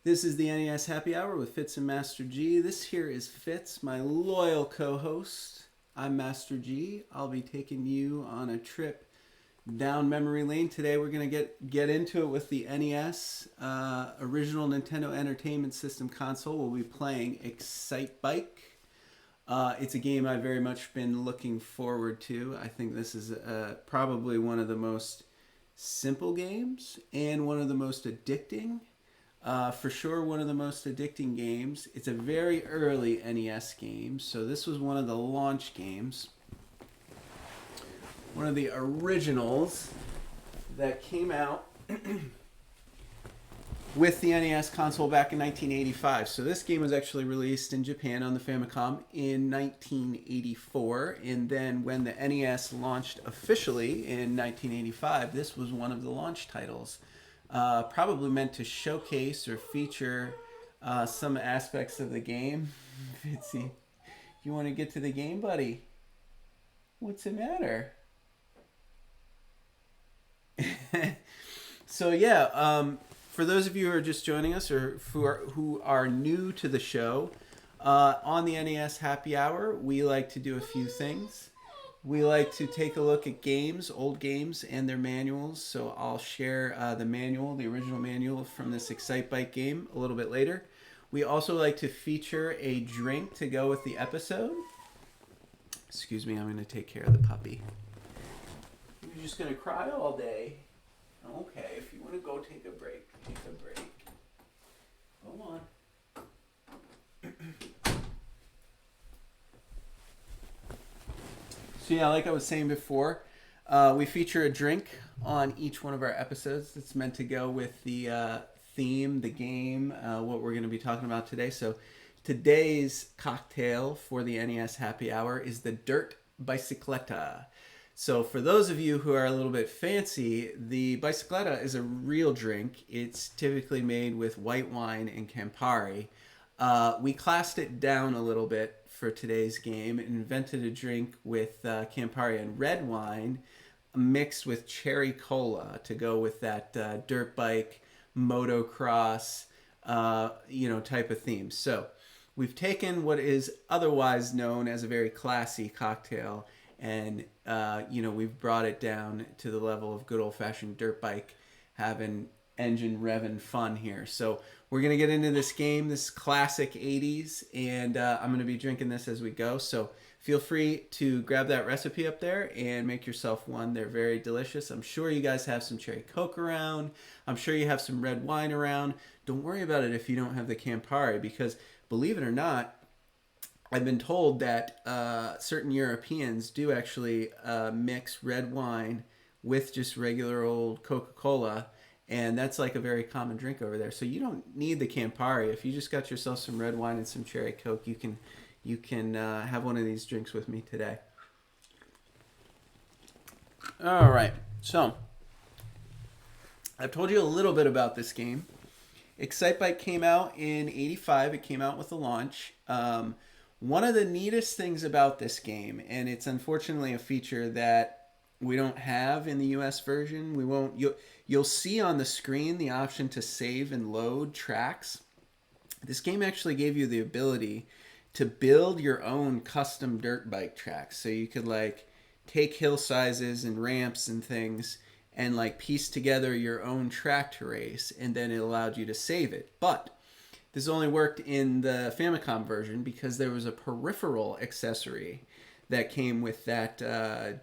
This is the NES Happy Hour with Fitz and Master G. This here is Fitz, my loyal co-host. I'm Master G. I'll be taking you on a trip down memory lane. Today we're going to get into it with the NES, original Nintendo Entertainment System console. We'll be playing Excitebike. It's a game I've very much been looking forward to. I think this is probably one of the most simple games and one of the most addicting. For sure, one of the most addicting games. It's a very early NES game, so this was one of the launch games. One of the originals that came out with the NES console back in 1985. So this game was actually released in Japan on the Famicom in 1984, and then when the NES launched officially in 1985, this was one of the launch titles. Probably meant to showcase or feature some aspects of the game. Fitzy, you want to get to the game, buddy? What's the matter? So yeah, for those of you who are just joining us or who are new to the show, on the NES Happy Hour, we like to do a few things. We like to take a look at games, old games, and their manuals. So I'll share the manual, the original manual from this Excitebike game a little bit later. We also like to feature a drink to go with the episode. Excuse me, I'm going to take care of the puppy. You're just going to cry all day. Okay, if you want to go take a break, take a break. Go on. So yeah, like I was saying before, we feature a drink on each one of our episodes that's meant to go with the theme, the game, what we're going to be talking about today. So today's cocktail for the NES Happy Hour is the Dirt-Bicicleta. So for those of you who are a little bit fancy, the Bicicleta is a real drink. It's typically made with white wine and Campari. We classed it down a little bit for today's game and invented a drink with Campari and red wine mixed with cherry cola to go with that dirt bike, motocross, type of theme. So we've taken what is otherwise known as a very classy cocktail and, we've brought it down to the level of good old-fashioned dirt bike, having engine revving fun here. So we're going to get into this game, this classic 80s, and I'm going to be drinking this as we go. So feel free to grab that recipe up there and make yourself one. They're very delicious. I'm sure you guys have some cherry Coke around. I'm sure you have some red wine around. Don't worry about it if you don't have the Campari, because believe it or not, I've been told that certain Europeans do actually mix red wine with just regular old Coca-Cola, and that's like a very common drink over there. So you don't need the Campari. If you just got yourself some red wine and some cherry Coke, you can have one of these drinks with me today. All right. So I've told you a little bit about this game. Excitebike came out in '85. It came out with the launch. One of the neatest things about this game, and it's unfortunately a feature that we don't have in the US version. You'll see on the screen the option to save and load tracks. This game actually gave you the ability to build your own custom dirt bike tracks. So you could take hill sizes and ramps and things and piece together your own track to race, and then it allowed you to save it. But this only worked in the Famicom version because there was a peripheral accessory that came with that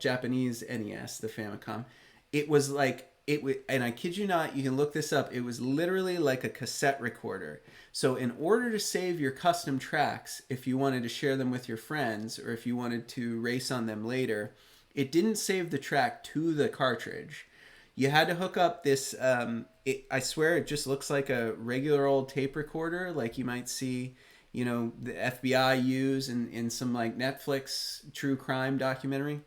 Japanese NES, the Famicom. It was and I kid you not, you can look this up. It was literally like a cassette recorder. So in order to save your custom tracks, if you wanted to share them with your friends or if you wanted to race on them later, it didn't save the track to the cartridge. You had to hook up this, I swear it just looks like a regular old tape recorder like you might see, the FBI use in some Netflix true crime documentary.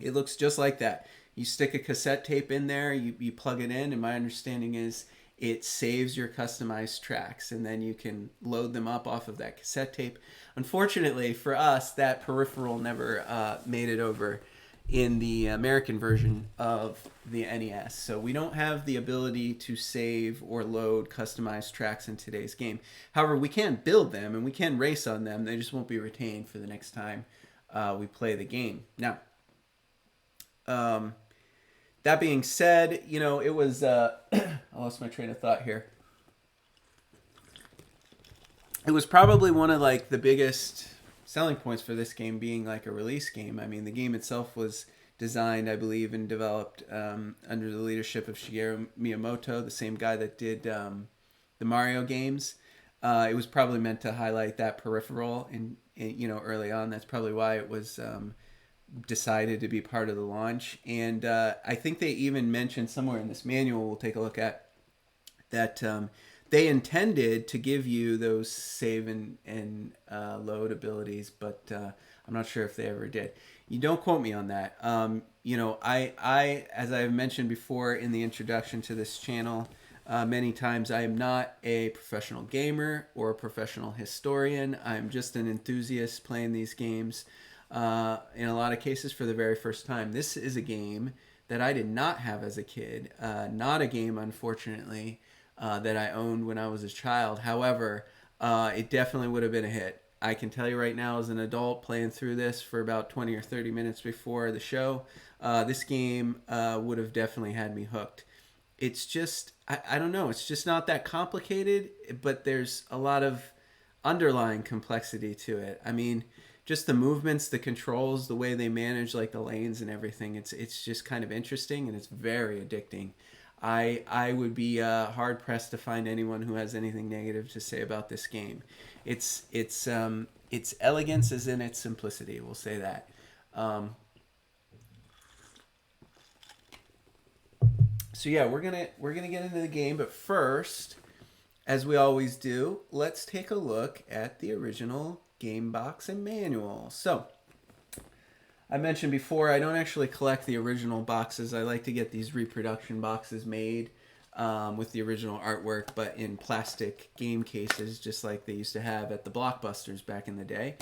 It looks just like that. You stick a cassette tape in there, you plug it in, and my understanding is it saves your customized tracks, and then you can load them up off of that cassette tape. Unfortunately for us, that peripheral never made it over in the American version of the NES. So we don't have the ability to save or load customized tracks in today's game. However, we can build them and we can race on them. They just won't be retained for the next time we play the game. Now, that being said, you know, it was... I lost my train of thought here. It was probably one of like the biggest selling points for this game being like a release game. I mean, the game itself was designed, I believe, and developed under the leadership of Shigeru Miyamoto, the same guy that did the Mario games. It was probably meant to highlight that peripheral in you know, early on. That's probably why it was decided to be part of the launch. And I think they even mentioned somewhere in this manual we'll take a look at that they intended to give you those save and load abilities, but I'm not sure if they ever did. You don't quote me on that. You know, I, as I've mentioned before in the introduction to this channel, many times, I am not a professional gamer or a professional historian. I'm just an enthusiast playing these games in a lot of cases for the very first time. This is a game that I did not have as a kid. Not a game, unfortunately, that I owned when I was a child. However, it definitely would have been a hit. I can tell you right now, as an adult playing through this for about 20 or 30 minutes before the show, this game would have definitely had me hooked. It's just, I don't know, it's just not that complicated, but there's a lot of underlying complexity to it. I mean, just the movements, the controls, the way they manage like the lanes and everything, it's just kind of interesting and it's very addicting. I would be hard pressed to find anyone who has anything negative to say about this game. Its elegance is in its simplicity. We'll say that. So yeah, we're gonna get into the game, but first, as we always do, let's take a look at the original game box and manual. So, I mentioned before, I don't actually collect the original boxes. I like to get these reproduction boxes made with the original artwork, but in plastic game cases, just like they used to have at the Blockbusters back in the day.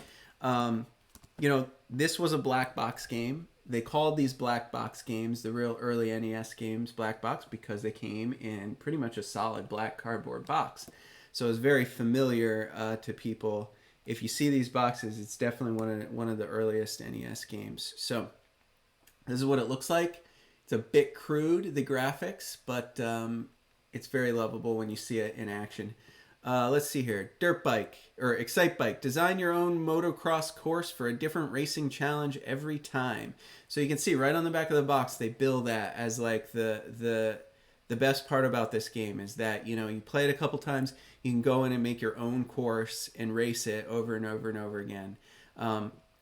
You know, this was a black box game. They called these black box games, the real early NES games, black box because they came in pretty much a solid black cardboard box. So it was very familiar to people. If you see these boxes, it's definitely one of the earliest NES games. So this is what it looks like. It's a bit crude, the graphics, but it's very lovable when you see it in action. Let's see here. Dirt-Bike, or Excitebike. Design your own motocross course for a different racing challenge every time. So you can see right on the back of the box, they bill that as like the best part about this game is that, you know, you play it a couple times, you can go in and make your own course and race it over and over and over again.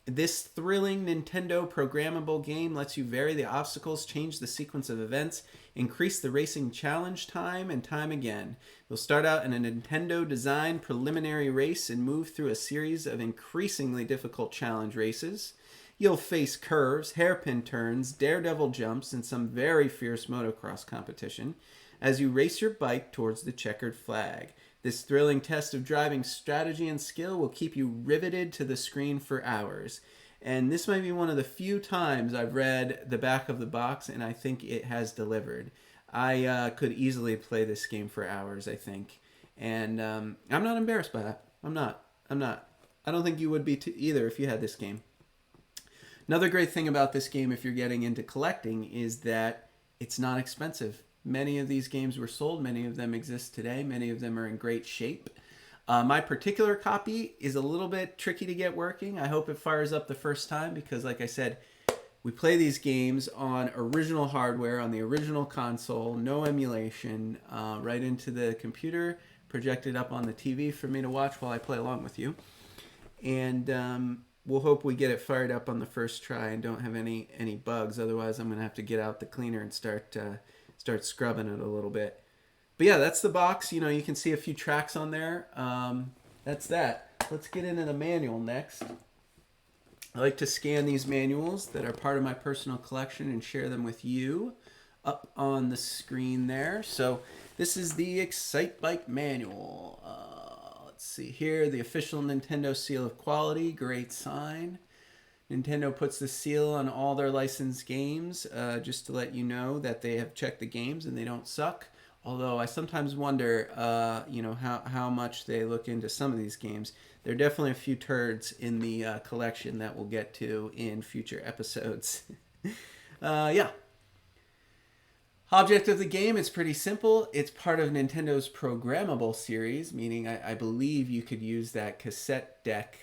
This thrilling Nintendo programmable game lets you vary the obstacles, change the sequence of events, increase the racing challenge time and time again. You'll start out in a Nintendo design preliminary race and move through a series of increasingly difficult challenge races. You'll face curves, hairpin turns, daredevil jumps, and some very fierce motocross competition as you race your bike towards the checkered flag. This thrilling test of driving strategy and skill will keep you riveted to the screen for hours. And this might be one of the few times I've read the back of the box, and I think it has delivered. I could easily play this game for hours, I think. And I'm not embarrassed by that. I'm not. I don't think you would be either if you had this game. Another great thing about this game, if you're getting into collecting, is that it's not expensive. Many of these games were sold. Many of them exist today. Many of them are in great shape. My particular copy is a little bit tricky to get working. I hope it fires up the first time because, like I said, we play these games on original hardware, on the original console, no emulation, right into the computer, projected up on the TV for me to watch while I play along with you. And we'll hope we get it fired up on the first try and don't have any bugs. Otherwise, I'm going to have to get out the cleaner and start scrubbing it a little bit. But yeah, that's the box. You know, you can see a few tracks on there. That's that. Let's get into the manual next. I like to scan these manuals that are part of my personal collection and share them with you up on the screen there. So this is the Excitebike manual. Let's see here. The official Nintendo seal of quality. Great sign. Nintendo puts the seal on all their licensed games, just to let you know that they have checked the games and they don't suck. Although I sometimes wonder, how much they look into some of these games. There are definitely a few turds in the collection that we'll get to in future episodes. Yeah. Object of the game is pretty simple. It's part of Nintendo's programmable series, meaning I believe you could use that cassette deck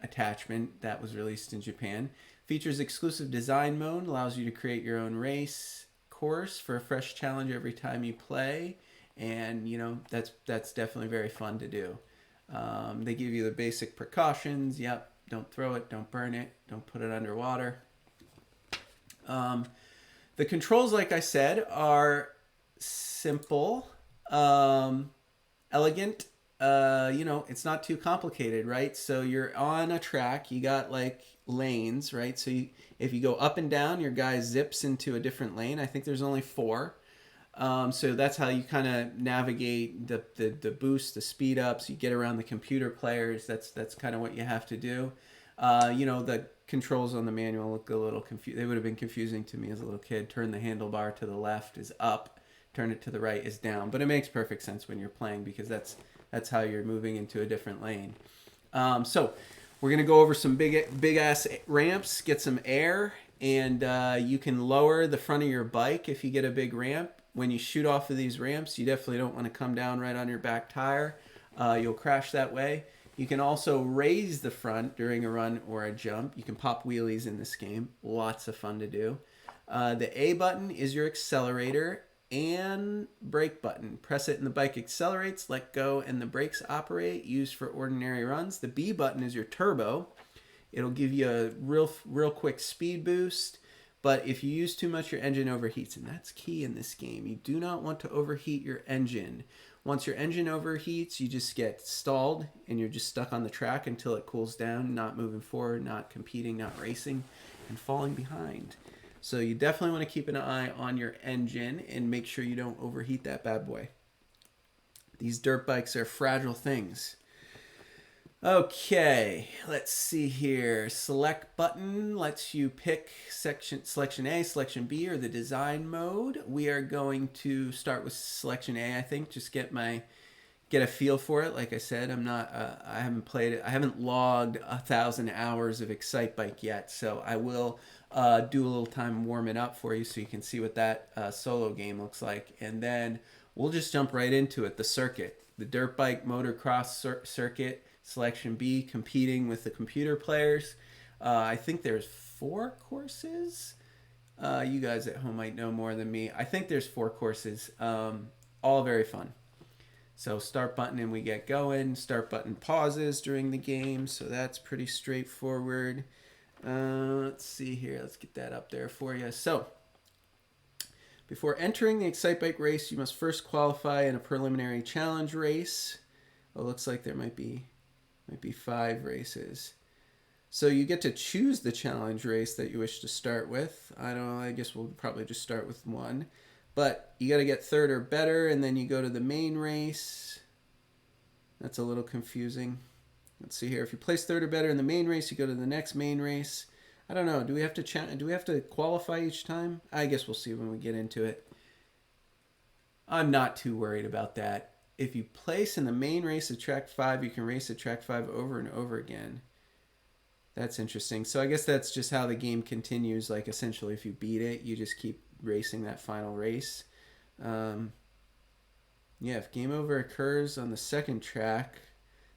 attachment that was released in Japan. Features exclusive design mode, allows you to create your own race course for a fresh challenge every time you play, and that's definitely very fun to do. They give you the basic precautions. Yep, don't throw it, don't burn it, don't put it underwater. The controls, like I said, are simple, elegant. It's not too complicated, right? So you're on a track, you got like lanes, right? So if you go up and down, your guy zips into a different lane. I think there's only 4. So that's how you kind of navigate the boost, the speed ups. You get around the computer players. That's kind of what you have to do. The controls on the manual look a little confused. They would have been confusing to me as a little kid. Turn the handlebar to the left is up, turn it to the right is down. But it makes perfect sense when you're playing, because that's how you're moving into a different lane. So we're gonna go over some big ass ramps, get some air, and you can lower the front of your bike if you get a big ramp. When you shoot off of these ramps, you definitely don't want to come down right on your back tire. You'll crash that way. You can also raise the front during a run or a jump. You can pop wheelies in this game. Lots of fun to do. The A button is your accelerator and brake button. Press it and the bike accelerates, let go, and the brakes operate, used for ordinary runs. The B button is your turbo. It'll give you a real quick speed boost. But if you use too much, your engine overheats, and that's key in this game. You do not want to overheat your engine. Once your engine overheats, you just get stalled, and you're just stuck on the track until it cools down, not moving forward, not competing, not racing, and falling behind. So you definitely want to keep an eye on your engine and make sure you don't overheat that bad boy. These dirt bikes are fragile things. Okay, let's see here. Select button lets you pick selection A, selection B, or the design mode. We are going to start with selection A, I think. Just get a feel for it. Like I said, I haven't played it. I haven't logged 1,000 hours of Excitebike yet, so I will do a little time warming up for you so you can see what that solo game looks like, and then we'll just jump right into it. The circuit, the dirt bike motocross circuit. Selection B, competing with the computer players. I think there's 4 courses. You guys at home might know more than me. I think there's 4 courses. All very fun. So start button and we get going. Start button pauses during the game, so that's pretty straightforward. Let's see here. Let's get that up there for you. So before entering the Excitebike race, you must first qualify in a preliminary challenge race. It looks like there might be 5 races. So you get to choose the challenge race that you wish to start with. I don't know, I guess we'll probably just start with 1. But you got to get 3rd or better, and then you go to the main race. That's a little confusing. Let's see here. If you place 3rd or better in the main race, you go to the next main race. I don't know. Do we have to qualify each time? I guess we'll see when we get into it. I'm not too worried about that. If you place in the main race of track 5, you can race at track 5 over and over again. That's interesting. So I guess that's just how the game continues. Like, essentially, if you beat it, you just keep racing that final race. Yeah, if game over occurs on the 2nd track,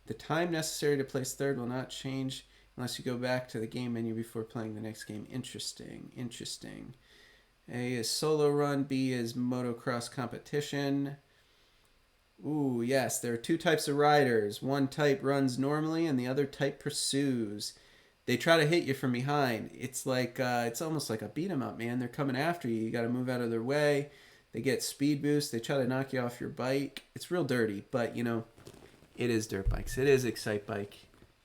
the time necessary to place 3rd will not change unless you go back to the game menu before playing the next game. Interesting. A is solo run. B is motocross competition. Ooh, yes, there are 2 types of riders. One type runs normally and the other type pursues. They try to hit you from behind. It's like it's almost like a beat 'em up, man. They're coming after you. You got to move out of their way. They get speed boost. They try to knock you off your bike. It's real dirty, but it is dirt bikes. It is Excitebike.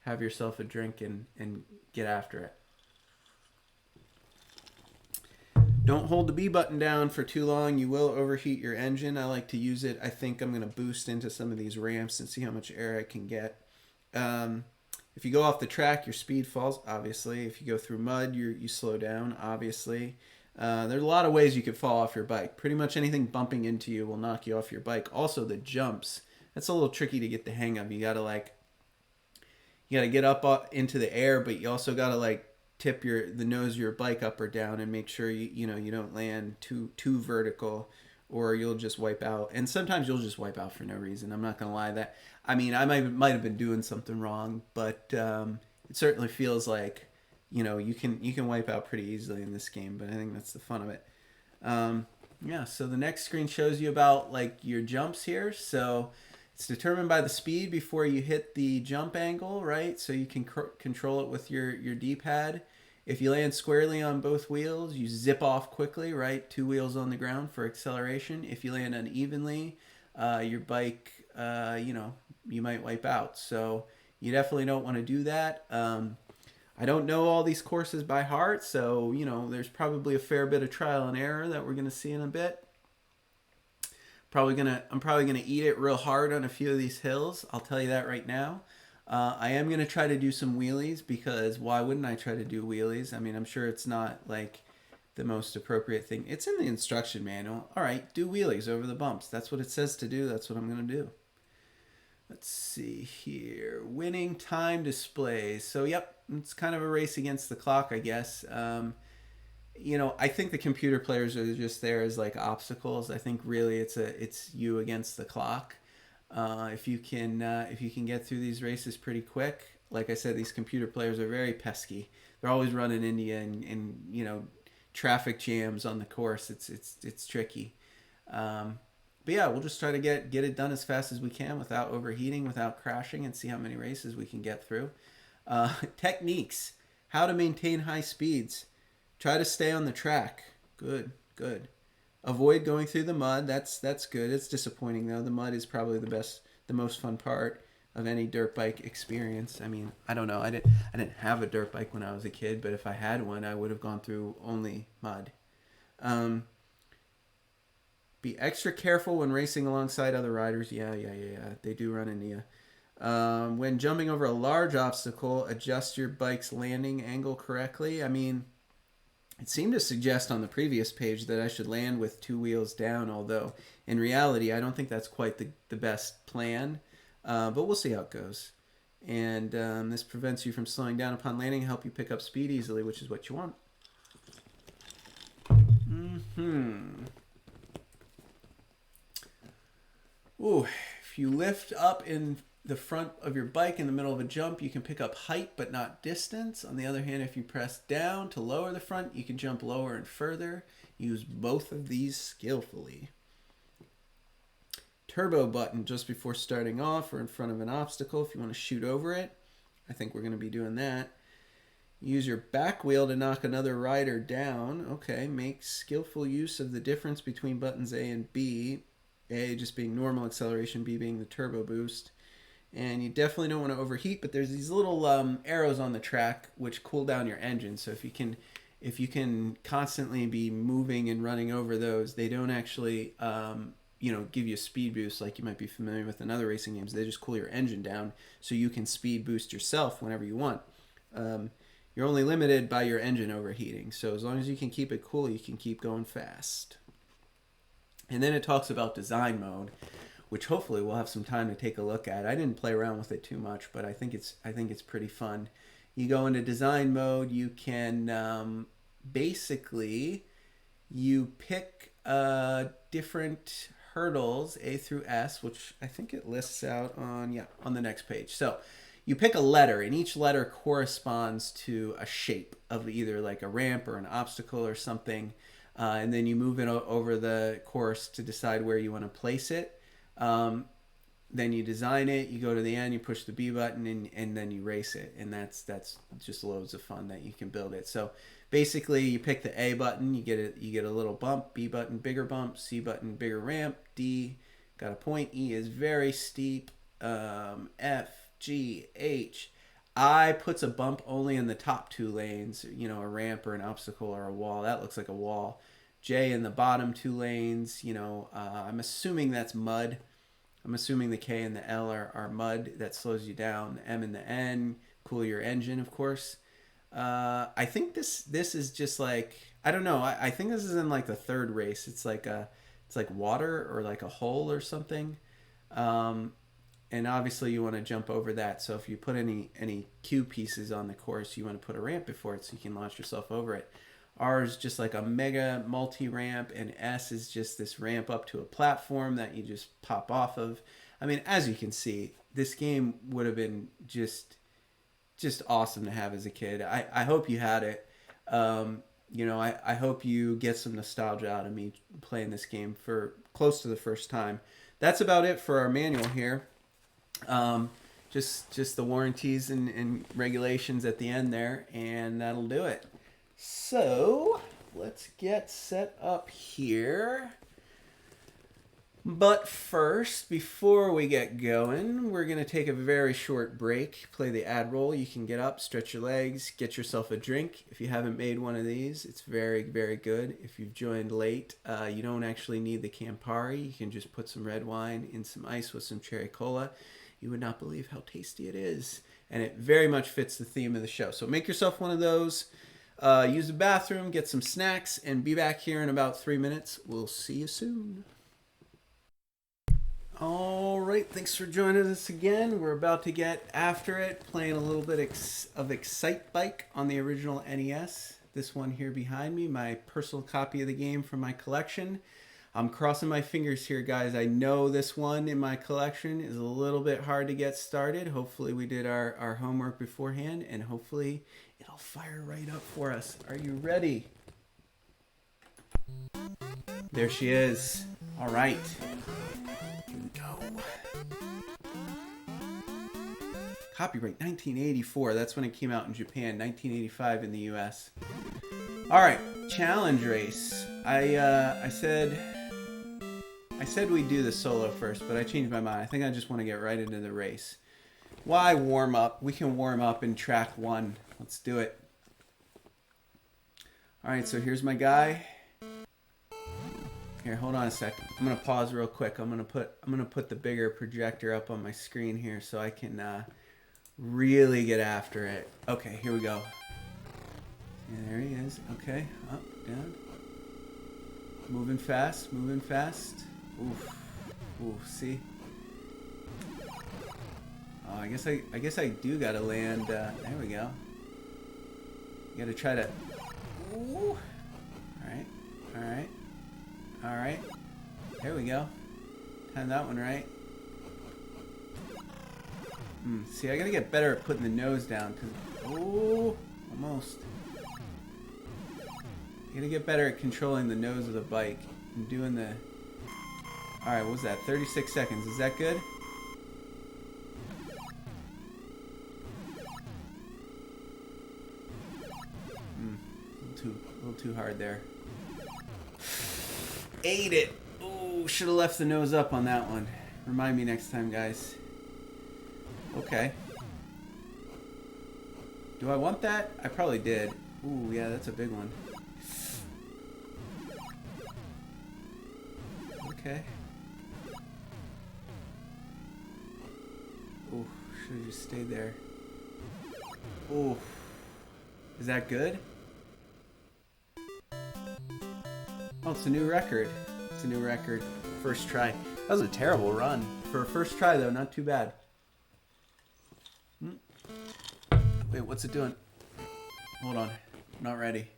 Have yourself a drink and get after it. Don't hold the B button down for too long. You will overheat your engine. I like to use it. I think I'm going to boost into some of these ramps and see how much air I can get. If you go off the track, your speed falls, obviously. If you go through mud, you slow down, obviously. There's a lot of ways you could fall off your bike. Pretty much anything bumping into you will knock you off your bike. Also, the jumps. That's a little tricky to get the hang of. You gotta get up into the air, but you also gotta like tip the nose of your bike up or down and make sure you don't land too vertical, or you'll just wipe out. And sometimes you'll just wipe out for no reason. I'm not gonna lie. That I mean, I might have been doing something wrong, but it certainly feels like you can wipe out pretty easily in this game. But I think that's the fun of it. Yeah. So the next screen shows you about like your jumps here. So it's determined by the speed before you hit the jump angle, right? So you can control it with your D-pad. If you land squarely on both wheels, you zip off quickly, right? 2 wheels on the ground for acceleration. If you land unevenly, your bike, you might wipe out. So you definitely don't want to do that. I don't know all these courses by heart, so, there's probably a fair bit of trial and error that we're going to see in a bit. I'm probably gonna eat it real hard on a few of these hills. I'll tell you that right now. I am gonna try to do some wheelies, because why wouldn't I try to do wheelies? I mean, I'm sure it's not like the most appropriate thing. It's in the instruction manual. All right, do wheelies over the bumps. That's what it says to do. That's what I'm gonna do. Let's see here. Winning time displays. So yep, it's kind of a race against the clock, I guess. I think the computer players are just there as like obstacles. I think really it's you against the clock. If you can get through these races pretty quick, like I said, these computer players are very pesky. They're always running into you and traffic jams on the course. It's tricky. But yeah, we'll just try to get it done as fast as we can without overheating, without crashing, and see how many races we can get through. Techniques: how to maintain high speeds. Try to stay on the track. Good. Avoid going through the mud. That's good. It's disappointing though. The mud is probably the most fun part of any dirt bike experience. I mean, I don't know. I didn't have a dirt bike when I was a kid, but if I had one, I would have gone through only mud. Be extra careful when racing alongside other riders. Yeah. They do run into you. When jumping over a large obstacle, adjust your bike's landing angle correctly. I mean, it seemed to suggest on the previous page that I should land with 2 wheels down, although in reality, I don't think that's quite the best plan. But we'll see how it goes. And this prevents you from slowing down upon landing, help you pick up speed easily, which is what you want. Ooh, if you lift up in the front of your bike in the middle of a jump, you can pick up height but not distance. On the other hand, if you press down to lower the front, you can jump lower and further. Use both of these skillfully. Turbo button just before starting off or in front of an obstacle if you want to shoot over it. I think we're going to be doing that. Use your back wheel to knock another rider down. Okay, make skillful use of the difference between buttons A and B. A just being normal acceleration, B being the turbo boost. And you definitely don't want to overheat, but there's these little arrows on the track which cool down your engine. So if you can constantly be moving and running over those, they don't actually give you a speed boost like you might be familiar with in other racing games. They just cool your engine down so you can speed boost yourself whenever you want. You're only limited by your engine overheating. So as long as you can keep it cool, you can keep going fast. And then it talks about design mode, which hopefully we'll have some time to take a look at. I didn't play around with it too much, but I think it's pretty fun. You go into design mode, you can basically you pick different hurdles A through S, which I think it lists out on the next page. So you pick a letter, and each letter corresponds to a shape of either like a ramp or an obstacle or something, and then you move it over the course to decide where you want to place it. Then you design it, you go to the end, you push the B button, and then you race it. And that's just loads of fun that you can build it. So basically you pick the A button, you get a little bump, B button, bigger bump, C button, bigger ramp, D, got a point, E is very steep, F, G, H, I puts a bump only in the top 2 lanes, a ramp or an obstacle or a wall. That looks like a wall. J in the bottom 2 lanes, I'm assuming that's mud. I'm assuming the K and the L are mud that slows you down. The M and the N cool your engine, of course. I think this is just like, I don't know. I think this is in like the third race. It's like water or like a hole or something. And obviously you want to jump over that. So if you put any cue pieces on the course, you want to put a ramp before it so you can launch yourself over it. R is just like a mega multi-ramp, and S is just this ramp up to a platform that you just pop off of. I mean, as you can see, this game would have been just awesome to have as a kid. I hope you had it. You know, I hope you get some nostalgia out of me playing this game for close to the first time. That's about it for our manual here. Just the warranties and regulations at the end there, and that'll do it. So let's get set up here. But first, before we get going, we're going to take a very short break, play the ad roll. You can get up, stretch your legs, get yourself a drink. If you haven't made one of these, it's very, very good. If you've joined late, you don't actually need the Campari. You can just put some red wine in some ice with some cherry cola. You would not believe how tasty it is. And it very much fits the theme of the show. So make yourself one of those. Use the bathroom, get some snacks, and be back here in about 3 minutes. We'll see you soon. All right, thanks for joining us again. We're about to get after it, playing a little bit of Excitebike on the original NES. This one here behind me, my personal copy of the game from my collection. I'm crossing my fingers here, guys. I know this one in my collection is a little bit hard to get started. Hopefully we did our homework beforehand, and hopefully it'll fire right up for us. Are you ready? There she is. All right. Here we go. Copyright 1984. That's when it came out in Japan. 1985 in the US. All right. Challenge race. I said we'd do the solo first, but I changed my mind. I think I just want to get right into the race. Why warm up? We can warm up in track 1. Let's do it. All right, so here's my guy. Here, hold on a sec. I'm gonna pause real quick. I'm gonna put the bigger projector up on my screen here so I can really get after it. Okay, here we go. Yeah, there he is. Okay, up, down. Moving fast, moving fast. Oof, oof. See. Oh, I guess I do gotta land. There we go. You gotta try to. Ooh. All right, all right. All right, there we go. Time that one right. See, I gotta get better at putting the nose down, cause almost. You gotta get better at controlling the nose of the bike and doing the. All right, what was that? 36 seconds. Is that good? A little too hard there. Ate it. Oh, should have left the nose up on that one. Remind me next time, guys. Okay. Do I want that? I probably did. Ooh, yeah, that's a big one. Okay. Ooh, should have just stayed there. Ooh. Is that good? Oh, it's a new record. It's a new record. First try. That was a terrible run. For a first try, though, not too bad. Wait, what's it doing? Hold on. I'm not ready.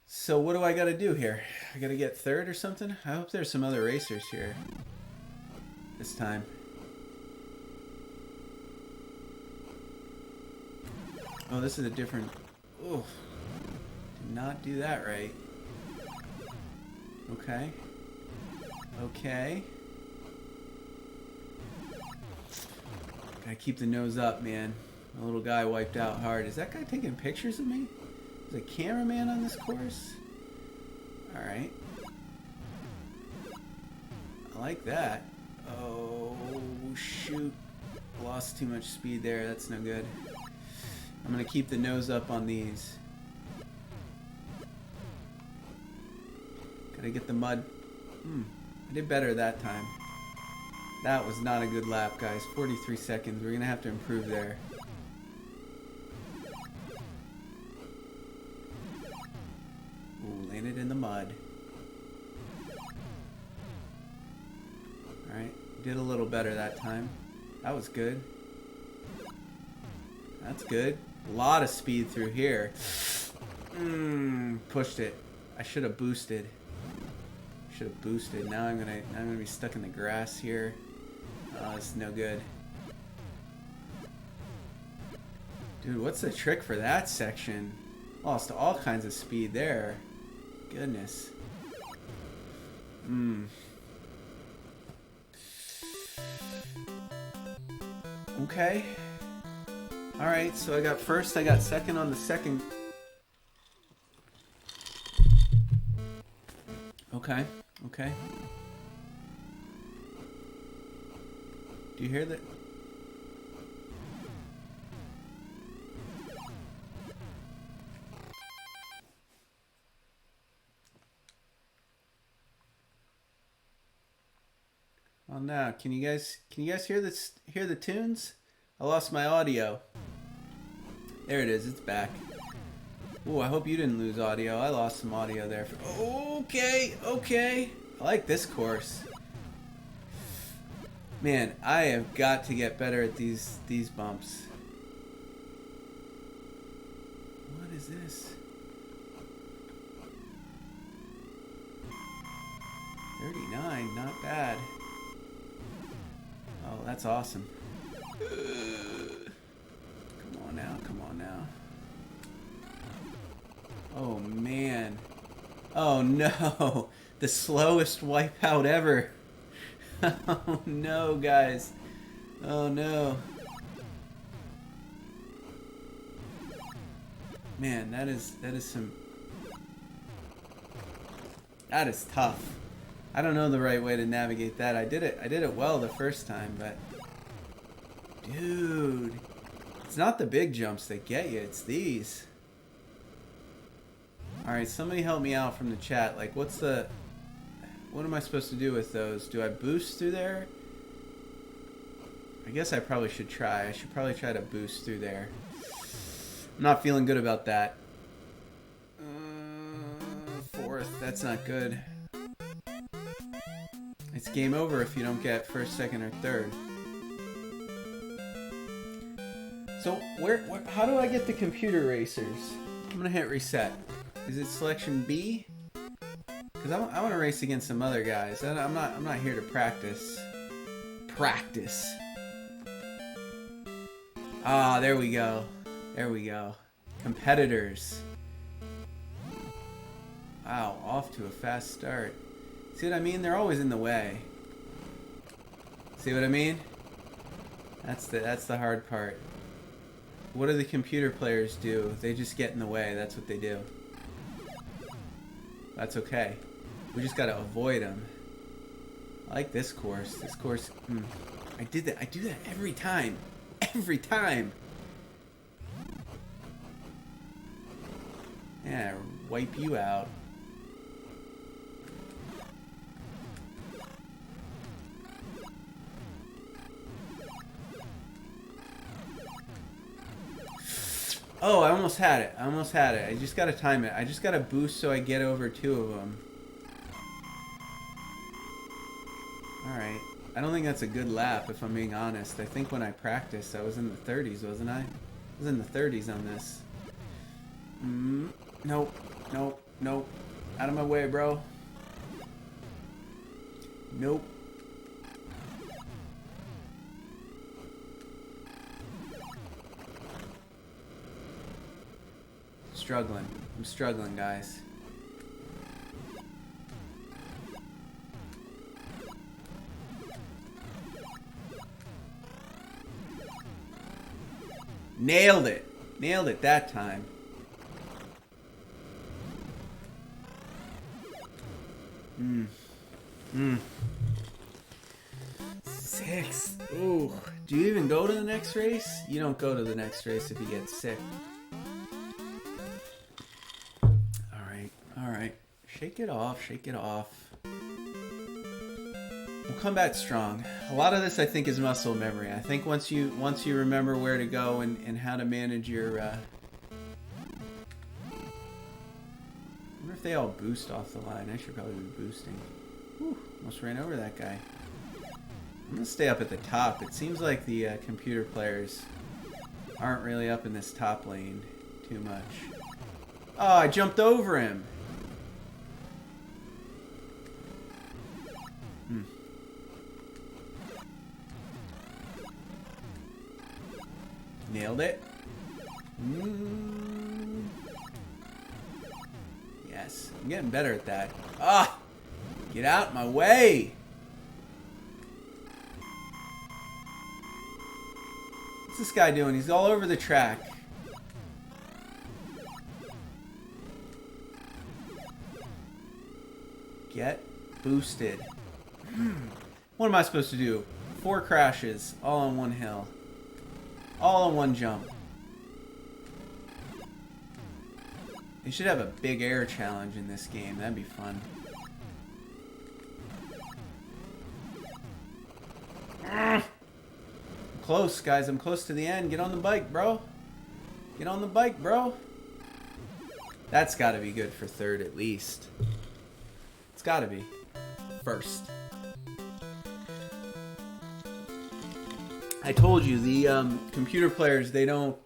So what do I got to do here? I got to get third or something? I hope there's some other racers here. This time. Oh, this is a different... Oh, did not do that right. Okay. Okay. Gotta keep the nose up, man. My little guy wiped out hard. Is that guy taking pictures of me? Is a cameraman on this course? Alright. I like that. Oh, shoot. Lost too much speed there. That's no good. I'm gonna keep the nose up on these. Gotta get the mud. I did better that time. That was not a good lap, guys. 43 seconds. We're gonna have to improve there. landed in the mud. Alright, did a little better that time. That was good. That's good. A lot of speed through here. Pushed it. I should have boosted. Should have boosted. Now I'm gonna be stuck in the grass here. Oh, it's no good. Dude, what's the trick for that section? Lost all kinds of speed there. Goodness. Okay. Alright, so I got first, I got second on the second. Okay, okay. Do you hear that? Oh no, can you guys hear this, hear the tunes? I lost my audio. There it is, it's back. Ooh, I hope you didn't lose audio. I lost some audio there. Okay, okay. I like this course. Man, I have got to get better at these bumps. What is this? 39, not bad. Oh, that's awesome. Come on now, come on now. Oh man. Oh no. The slowest wipeout ever. Oh no, guys. Oh no. Man, that is tough. I don't know the right way to navigate that. I did it well the first time, but dude, it's not the big jumps that get you, it's these. Alright, somebody help me out from the chat. Like, what am I supposed to do with those? Do I boost through there? I guess I probably should try. I should probably try to boost through there. I'm not feeling good about that. Fourth, that's not good. It's game over if you don't get first, second, or third. So, how do I get the computer racers? I'm gonna hit reset. Is it selection B? Because I want to race against some other guys. I'm not here to practice. Practice. Ah, there we go. There we go. Competitors. Wow, off to a fast start. See what I mean? They're always in the way. See what I mean? That's the hard part. What do the computer players do? They just get in the way. That's what they do. That's okay. We just gotta avoid them. I like this course. This course, I do that every time. Every time. Yeah, wipe you out. Oh, I almost had it. I almost had it. I just gotta time it. I just gotta boost so I get over two of them. Alright. I don't think that's a good lap, if I'm being honest. I think when I practiced, I was in the 30s, wasn't I? I was in the 30s on this. Nope. Nope. Nope. Out of my way, bro. Nope. Struggling. I'm struggling, guys. Nailed it. Nailed it that time. Six. Ooh. Do you even go to the next race? You don't go to the next race if you get sick. Alright. Shake it off. Shake it off. We'll come back strong. A lot of this, I think, is muscle memory. I think once you remember where to go and how to manage your wonder if they all boost off the line. I should probably be boosting. Whew, almost ran over that guy. I'm going to stay up at the top. It seems like the computer players aren't really up in this top lane too much. Oh, I jumped over him. Nailed it. Yes, I'm getting better at that. Ah! Get out my way! What's this guy doing? He's all over the track. Get boosted. What am I supposed to do? 4 crashes, all on one hill. All on one jump. They should have a big air challenge in this game. That'd be fun. I'm close, guys. I'm close to the end. Get on the bike, bro. Get on the bike, bro. That's got to be good for third at least. It's got to be. First. I told you, the computer players, they don't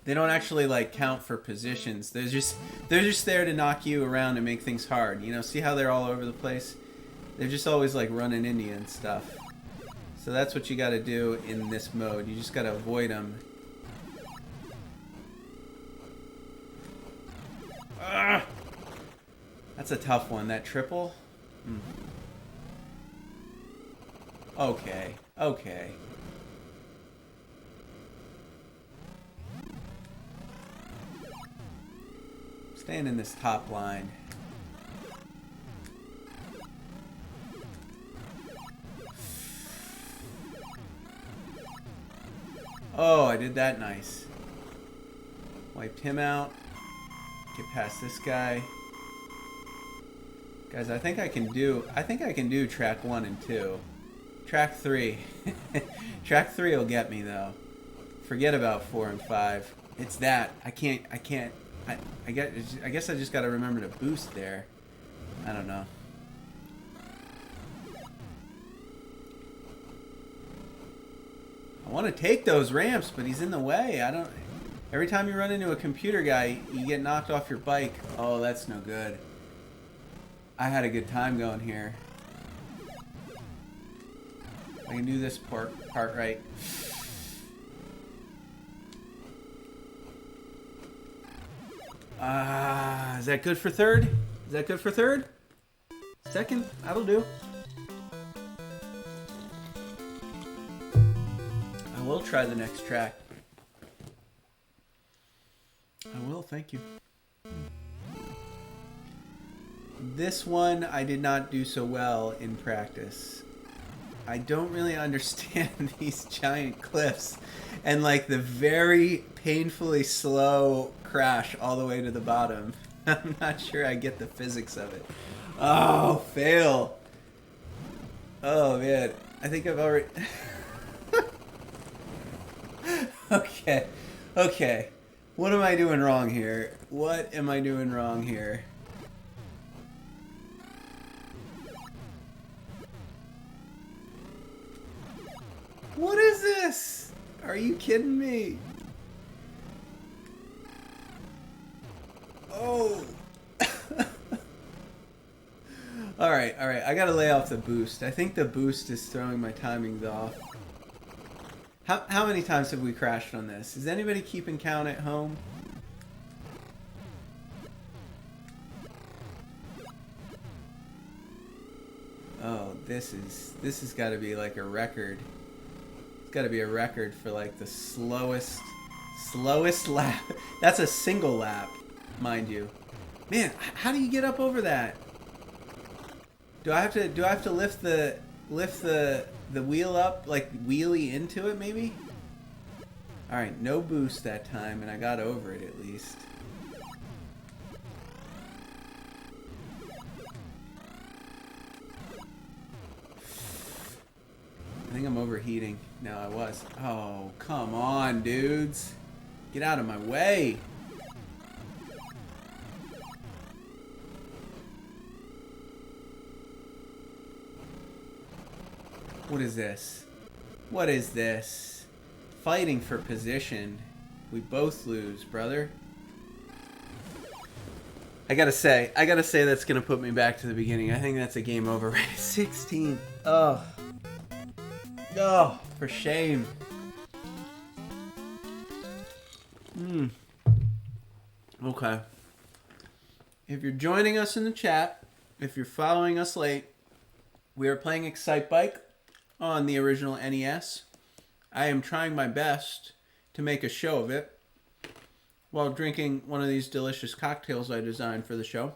actually like count for positions. They're just there to knock you around and make things hard. You know, see how they're all over the place? They're just always like running into you and stuff. So that's what you got to do in this mode. You just got to avoid them. That's a tough one. That triple. Okay. Okay. Staying in this top line. Oh, I did that nice. Wiped him out. Get past this guy. Guys, I think I can do track 1 and 2. Track 3. Track 3 will get me though. Forget about 4 and 5. It's that. I guess I just gotta remember to boost there. I don't know. I want to take those ramps, but he's in the way. Every time you run into a computer guy, you get knocked off your bike. Oh, that's no good. I had a good time going here. I can do this part right. Is that good for third? Is that good for third? Second? That'll do. I will try the next track. I will, thank you. This one I did not do so well in practice. I don't really understand these giant cliffs and like the very painfully slow crash all the way to the bottom. I'm not sure I get the physics of it. Oh, fail. Oh man, I think I've already... Okay. What am I doing wrong here? What am I doing wrong here? What is this? Are you kidding me? Oh. Alright. I gotta lay off the boost. I think the boost is throwing my timings off. How many times have we crashed on this? Is anybody keeping count at home? Oh, this has got to be like a record. It's got to be a record for like the slowest lap. That's a single lap, mind you. Man, how do you get up over that? Do I have to lift the wheel up, like wheelie into it maybe? Alright, no boost that time, and I got over it at least. I think I'm overheating. No, I was. Oh, come on, dudes. Get out of my way. What is this? What is this? Fighting for position. We both lose, brother. I gotta say that's gonna put me back to the beginning. I think that's a game over, right? 16. Oh. Oh, for shame. Okay. If you're joining us in the chat, if you're following us late, we are playing Excitebike on the original NES. I am trying my best to make a show of it while drinking one of these delicious cocktails I designed for the show.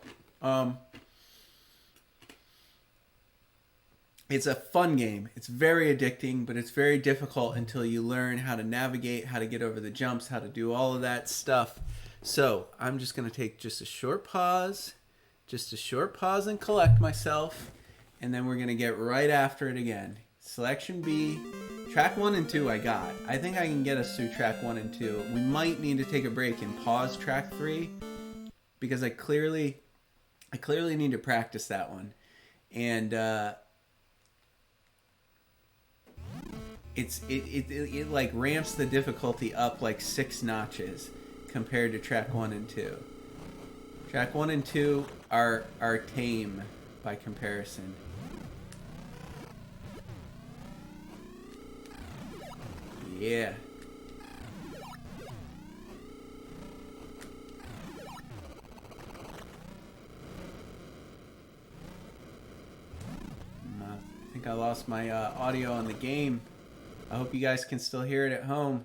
It's a fun game. It's very addicting, but it's very difficult until you learn how to navigate, how to get over the jumps, how to do all of that stuff. So I'm just going to take just a short pause and collect myself, and then we're going to get right after it again. Selection B, track 1 and 2 I got. I think I can get us through track 1 and 2. We might need to take a break and pause track 3 because I clearly need to practice that one. And it like ramps the difficulty up like 6 notches compared to track 1 and 2. Track 1 and 2 are tame by comparison. Yeah. I think I lost my audio on the game. I hope you guys can still hear it at home.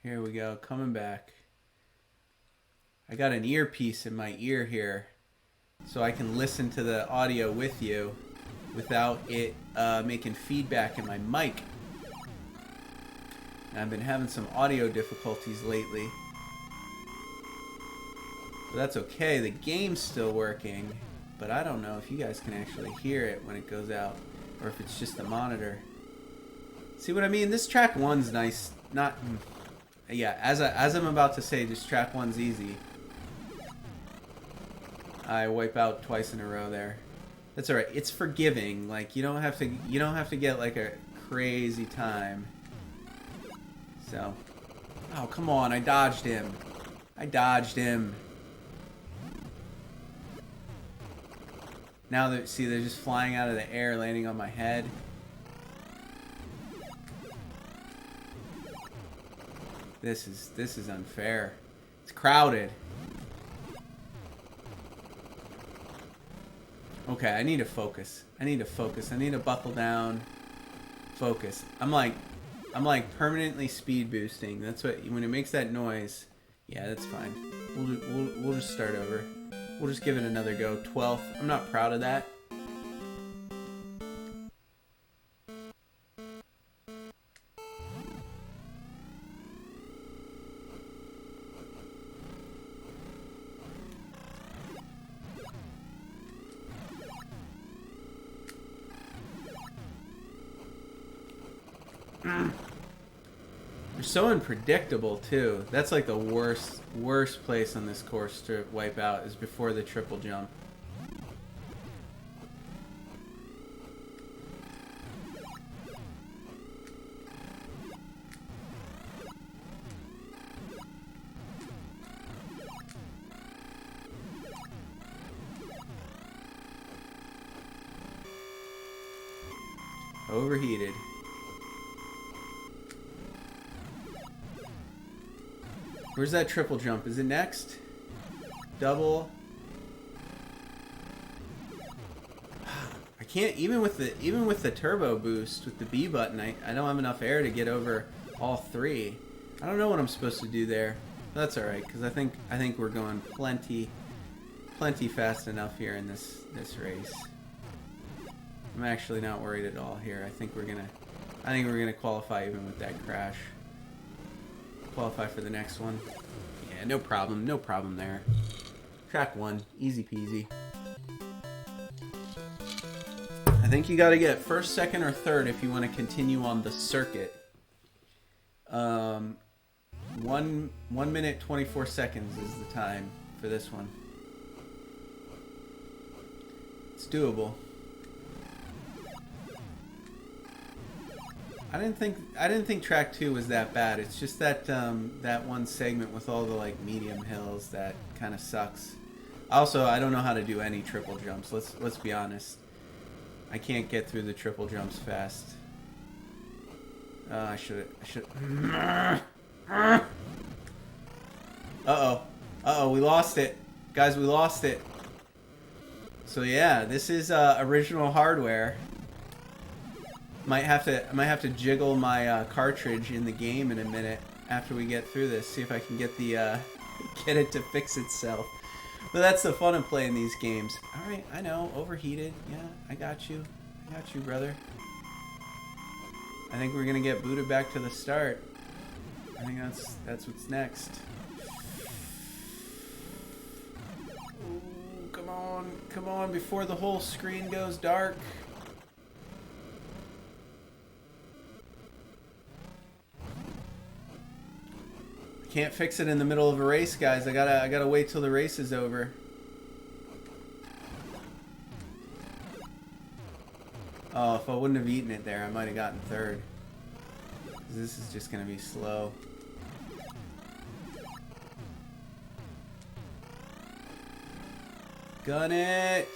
Here we go, coming back. I got an earpiece in my ear here so I can listen to the audio with you without it making feedback in my mic. And I've been having some audio difficulties lately. But that's okay, the game's still working, but I don't know if you guys can actually hear it when it goes out or if it's just the monitor. See what I mean? This track 1's nice. Not... Yeah, as I'm about to say, this track 1's easy. I wipe out twice in a row there. That's alright. It's forgiving. Like you don't have to get like a crazy time. So, oh come on! I dodged him. Now that see, they're just flying out of the air, landing on my head. This is unfair. It's crowded. Okay, I need to focus. I need to buckle down. Focus. I'm like permanently speed boosting. That's what when it makes that noise. Yeah, that's fine. We'll just start over. We'll just give it another go. 12th. I'm not proud of that. They're so unpredictable too. That's like the worst place on this course to wipe out is before the triple jump. Overheated. Where's that triple jump? Is it next? Double. I can't even with the turbo boost with the B button. I don't have enough air to get over all 3. I don't know what I'm supposed to do there. That's all right because I think we're going plenty fast enough here in this race. I'm actually not worried at all here. I think we're gonna qualify even with that crash. Qualify for the next one. Yeah, no problem there. Track 1, easy peasy. I think you got to get first, second, or third if you want to continue on the circuit. 1 minute 24 seconds is the time for this one. It's doable. I didn't think track 2 was that bad. It's just that that one segment with all the like medium hills that kind of sucks. Also, I don't know how to do any triple jumps. Let's be honest. I can't get through the triple jumps fast. I should. Uh-oh, we lost it. Guys, we lost it. So yeah, this is original hardware. Might have to jiggle my cartridge in the game in a minute after we get through this. See if I can get the get it to fix itself. But that's the fun of playing these games. All right, I know, overheated. Yeah, I got you. I got you, brother. I think we're gonna get booted back to the start. I think that's what's next. Ooh, come on, before the whole screen goes dark. Can't fix it in the middle of a race, guys. I gotta wait till the race is over. Oh, if I wouldn't have eaten it there, I might have gotten third. This is just gonna be slow. Gun it!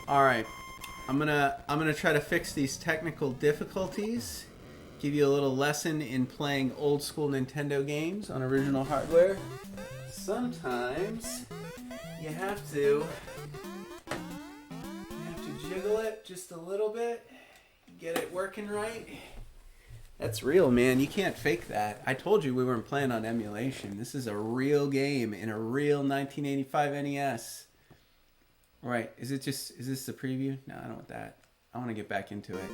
Alright. I'm gonna try to fix these technical difficulties. Give you a little lesson in playing old school Nintendo games on original hardware. Sometimes you have to jiggle it just a little bit, get it working right. That's real, man. You can't fake that. I told you we weren't playing on emulation. This is a real game in a real 1985 NES. All right, is this the preview? No, I don't want that. I want to get back into it.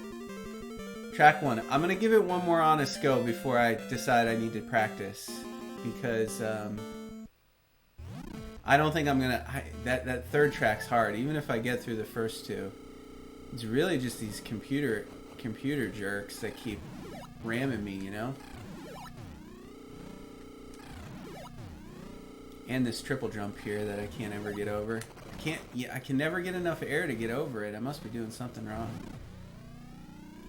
Track 1. I'm going to give it one more honest go before I decide I need to practice. Because I don't think I'm going to... That third track's hard, even if I get through the first two. It's really just these computer jerks that keep ramming me, you know? And this triple jump here that I can't ever get over. I can never get enough air to get over it. I must be doing something wrong.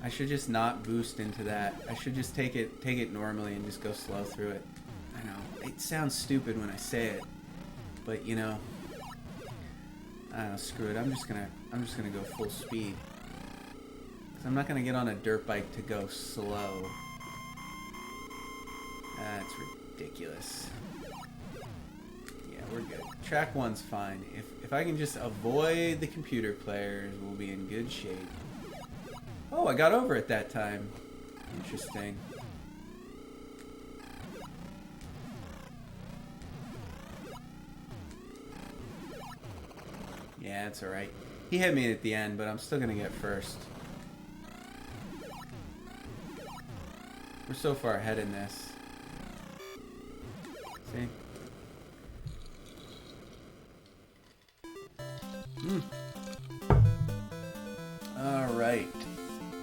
I should just not boost into that. I should just take it normally and just go slow through it. I know it sounds stupid when I say it, but you know, I don't know. Screw it. I'm just gonna go full speed. 'Cause I'm not gonna get on a dirt bike to go slow. That's ridiculous. Yeah, we're good. Track 1's fine. If I can just avoid the computer players, we'll be in good shape. Oh, I got over it that time. Interesting. Yeah, it's alright. He hit me at the end, but I'm still gonna get first. We're so far ahead in this. See? Alright.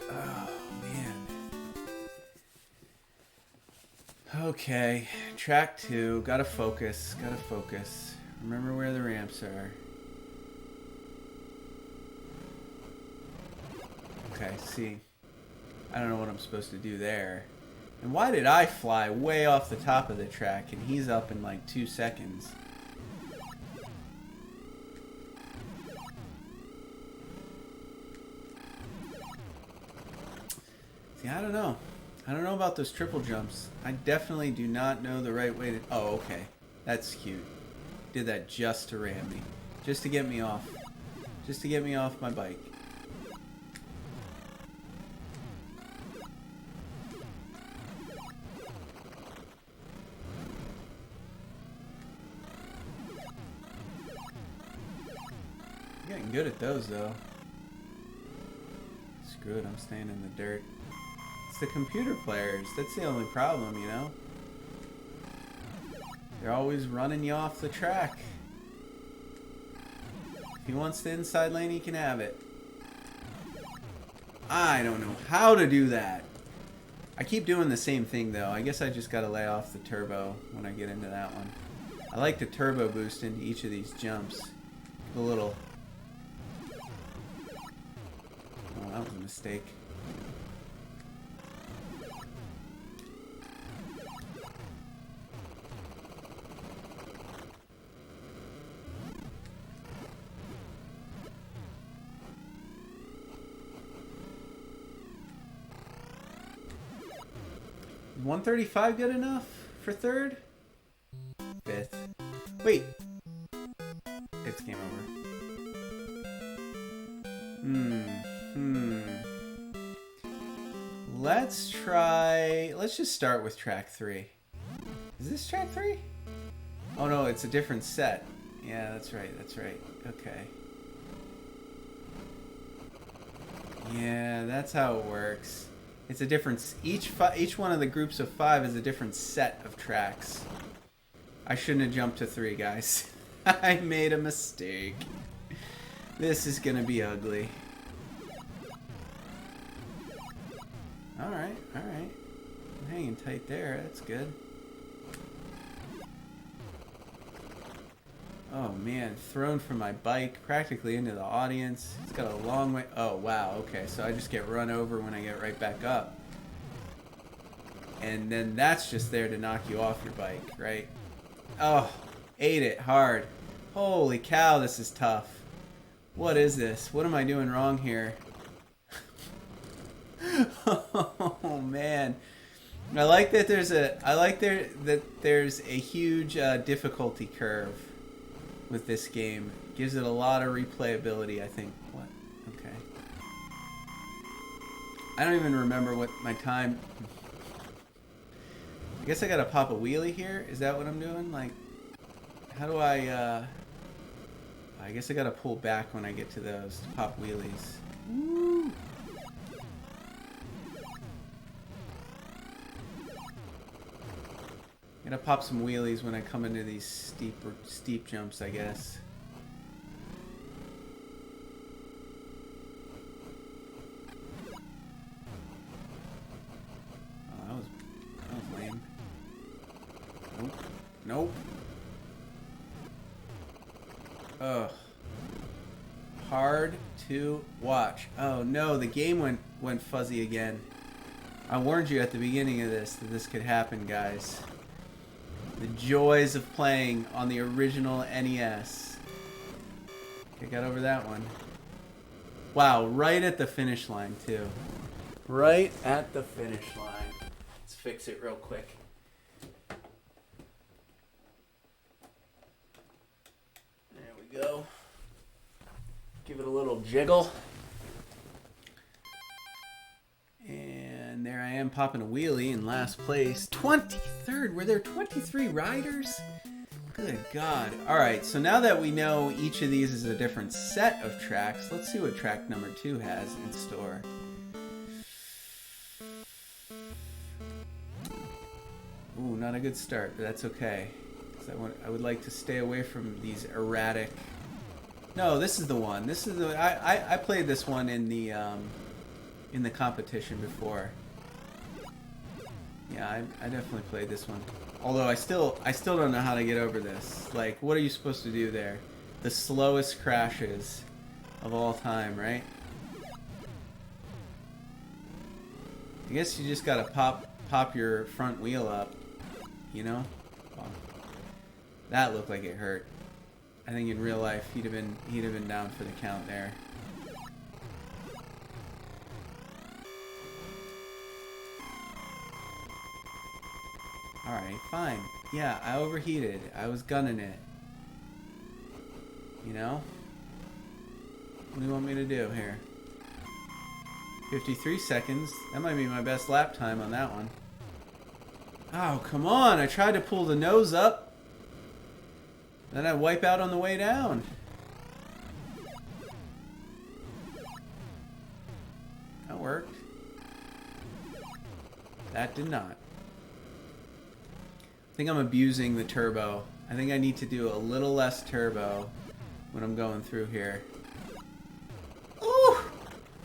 Oh, man. Okay. Track 2. Gotta focus. Remember where the ramps are. Okay, see. I don't know what I'm supposed to do there. And why did I fly way off the top of the track and he's up in like 2 seconds? See, I don't know. I don't know about those triple jumps. I definitely do not know the right way to... Oh, okay. That's cute. Did that just to ram me. Just to get me off. Just to get me off my bike. I'm getting good at those, though. Screw it, I'm staying in the dirt. It's the computer players. That's the only problem, you know? They're always running you off the track. If he wants the inside lane, he can have it. I don't know how to do that. I keep doing the same thing, though. I guess I just gotta lay off the turbo when I get into that one. I like to turbo boost into each of these jumps. A little... Oh, that was a mistake. Is 135 good enough for third? Fifth. Wait. It's game over. Let's just start with track 3. Is this track 3? Oh no, it's a different set. Yeah, that's right, okay. Yeah, that's how it works. It's a different, each one of the groups of 5 is a different set of tracks. I shouldn't have jumped to 3, guys. I made a mistake. This is gonna be ugly. Alright. I'm hanging tight there, that's good. Oh man, thrown from my bike practically into the audience. It's got a long way. Oh wow, okay, so I just get run over when I get right back up. And then that's just there to knock you off your bike, right? Oh, ate it hard. Holy cow, this is tough. What is this? What am I doing wrong here? Oh man. I like that there's a huge difficulty curve with this game. Gives it a lot of replayability, I think. What? Okay. I don't even remember what my time... I guess I gotta pop a wheelie here? Is that what I'm doing? Like, how do I guess I gotta pull back when I get to those to pop wheelies. Woo! I'm gonna pop some wheelies when I come into these steep jumps, I guess. Oh, that was lame. Nope. Ugh. Hard to watch. Oh no, the game went fuzzy again. I warned you at the beginning of this that this could happen, guys. The joys of playing on the original NES. Okay, got over that one. Wow, right at the finish line, too. Right at the finish line. Let's fix it real quick. There we go. Give it a little jiggle. And there I am popping a wheelie in last place. 23rd. Were there 23 riders? Good God. Alright, so now that we know each of these is a different set of tracks, let's see what track number 2 has in store. Ooh, not a good start, but that's okay. 'Cause I would like to stay away from these erratic... No, this is the one. This is the... I played this one in the competition before. Yeah, I definitely played this one. Although I still don't know how to get over this. Like, what are you supposed to do there? The slowest crashes of all time, right? I guess you just gotta pop your front wheel up, you know? Wow. That looked like it hurt. I think in real life he'd have been down for the count there. Alright, fine. Yeah, I overheated. I was gunning it. You know? What do you want me to do here? 53 seconds. That might be my best lap time on that one. Oh, come on. I tried to pull the nose up. Then I wipe out on the way down. That worked. That did not. I think I'm abusing the turbo. I think I need to do a little less turbo when I'm going through here. Ooh!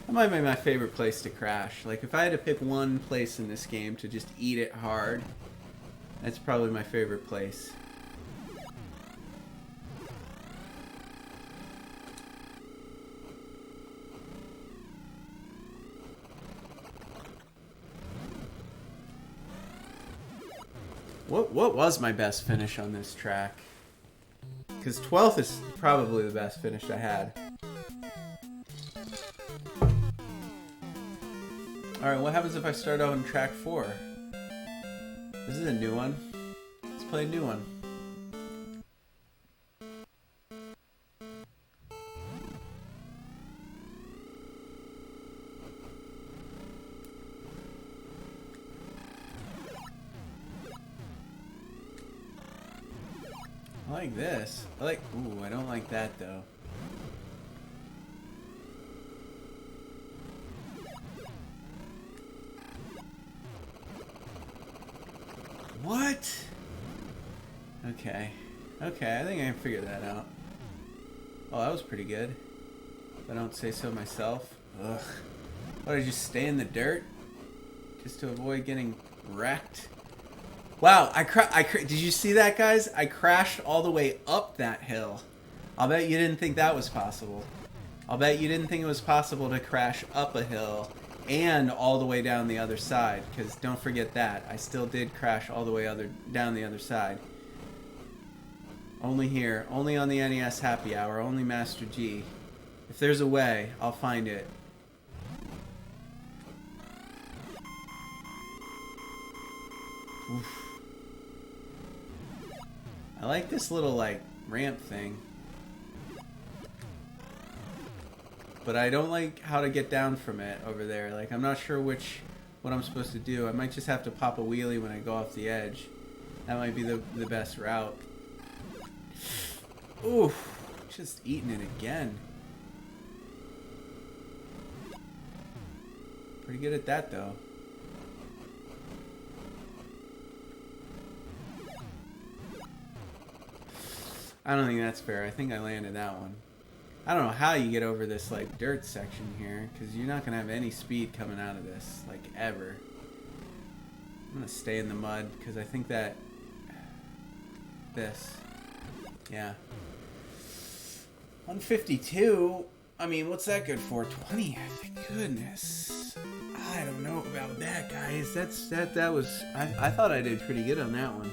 That might be my favorite place to crash. Like, if I had to pick one place in this game to just eat it hard, that's probably my favorite place. What was my best finish on this track? Because 12th is probably the best finish I had. Alright, what happens if I start out on track 4? This is a new one. Let's play a new one. I like this. I like... Ooh, I don't like that though. What? Okay. Okay, I think I can figure that out. Oh, that was pretty good. If I don't say so myself. Ugh. What, did I just stay in the dirt? Just to avoid getting wrecked? Wow, did you see that, guys? I crashed all the way up that hill. I'll bet you didn't think that was possible. I'll bet you didn't think it was possible to crash up a hill and all the way down the other side. Because don't forget that. I still did crash all the way down the other side. Only here. Only on the NES Happy Hour. Only Master G. If there's a way, I'll find it. Oof. I like this little, like, ramp thing. But I don't like how to get down from it over there. Like, I'm not sure what I'm supposed to do. I might just have to pop a wheelie when I go off the edge. That might be the best route. Ooh, just eating it again. Pretty good at that, though. I don't think that's fair. I think I landed that one. I don't know how you get over this, like, dirt section here, because you're not going to have any speed coming out of this, like, ever. I'm going to stay in the mud, because I think that... This. Yeah. 152? I mean, what's that good for? 20? Goodness. I don't know about that, guys. That was... I thought I did pretty good on that one.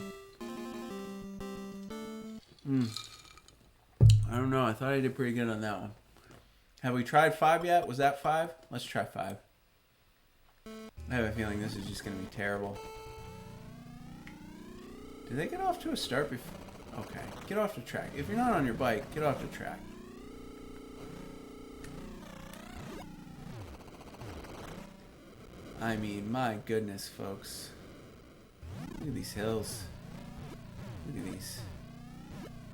I don't know. I thought I did pretty good on that one. Have we tried 5 yet? Was that 5? Let's try 5. I have a feeling this is just going to be terrible. Did they get off to a start before? Okay. Get off the track. If you're not on your bike, get off the track. I mean, my goodness, folks. Look at these hills. Look at these.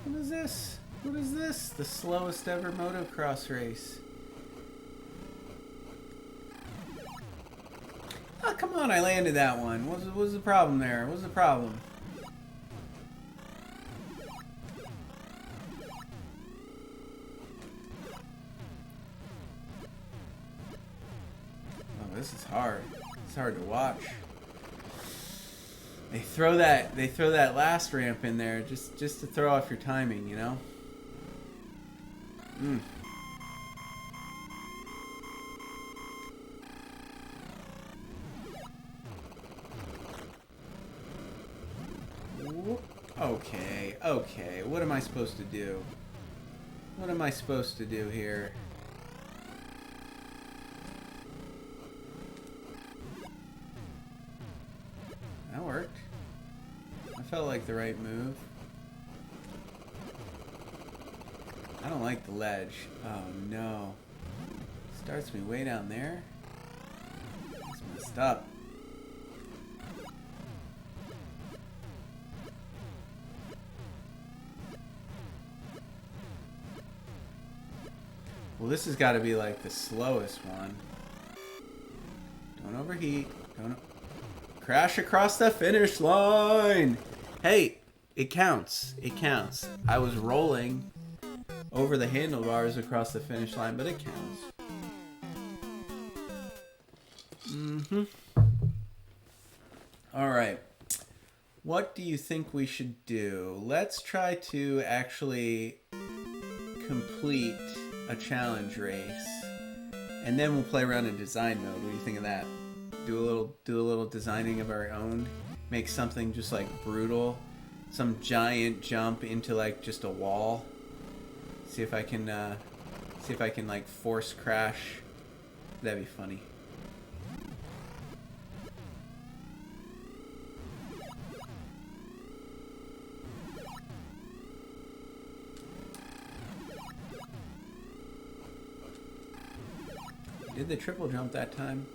What is this? What is this? The slowest ever motocross race. Oh, come on, I landed that one. What was the problem there? What was the problem? Oh, this is hard. It's hard to watch. They throw that last ramp in there just to throw off your timing, you know? Okay, okay. What am I supposed to do? What am I supposed to do here? That worked. That felt like the right move. I don't like the ledge. Oh no. Starts me way down there. That's messed up. Well, this has got to be like the slowest one. Don't overheat. Don't crash across the finish line. Hey, it counts. It counts. I was rolling over the handlebars across the finish line, but it counts. All right. What do you think we should do? Let's try to actually complete a challenge race, and then we'll play around in design mode. What do you think of that? Do a little designing of our own make something just like brutal, some giant jump into like just a wall. See if I can like force crash. That'd be funny. Did the triple jump that time?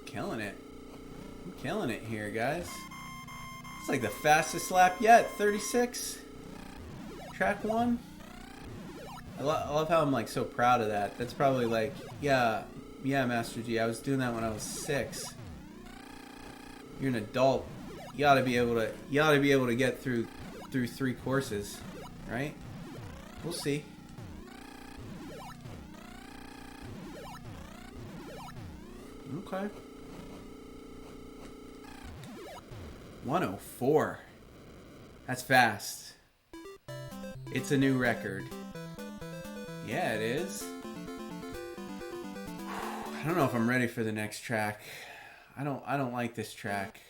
Killing it. I'm killing it here, guys. It's like the fastest lap yet. 36. Track 1. I love how I'm like so proud of that. That's probably like, yeah, Master G. I was doing that when I was 6. You're an adult. You ought to be able to get through 3 courses, right? We'll see. Okay. 104. That's fast. It's a new record. Yeah, it is. I don't know if I'm ready for the next track. I don't like this track.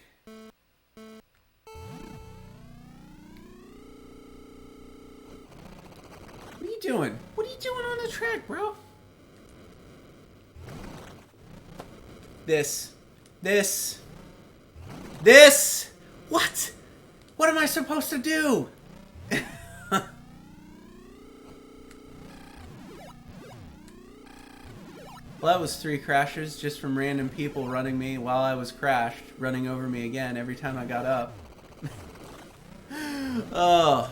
What are you doing? What are you doing on the track, bro? This. What? What am I supposed to do? Well, that was 3 crashes just from random people running me while I was crashed, running over me again every time I got up. Oh,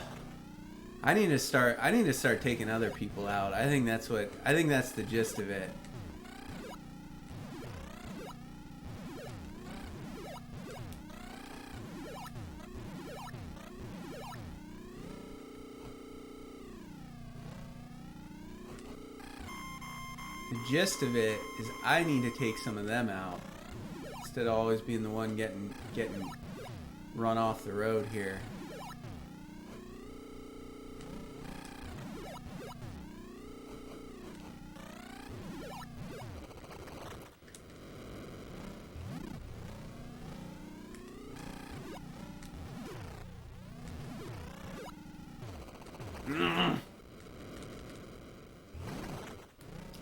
I need to start taking other people out. I think that's the gist of it. The gist of it is I need to take some of them out instead of always being the one getting run off the road here.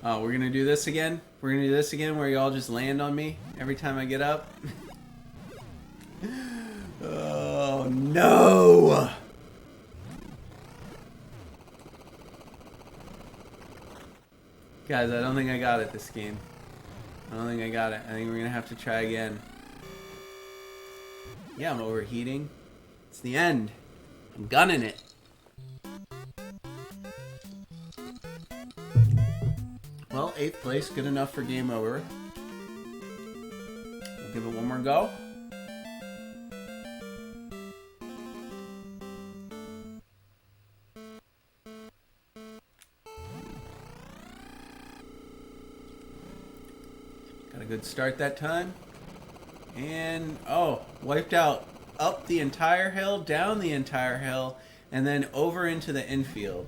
Oh, we're gonna do this again? We're gonna do this again where you all just land on me every time I get up? Oh, no! Guys, I don't think I got it this game. I don't think I got it. I think we're gonna have to try again. Yeah, I'm overheating. It's the end. I'm gunning it. Well, 8th place, good enough for game over. We'll give it one more go. Got a good start that time. And, oh, wiped out up the entire hill, down the entire hill, and then over into the infield.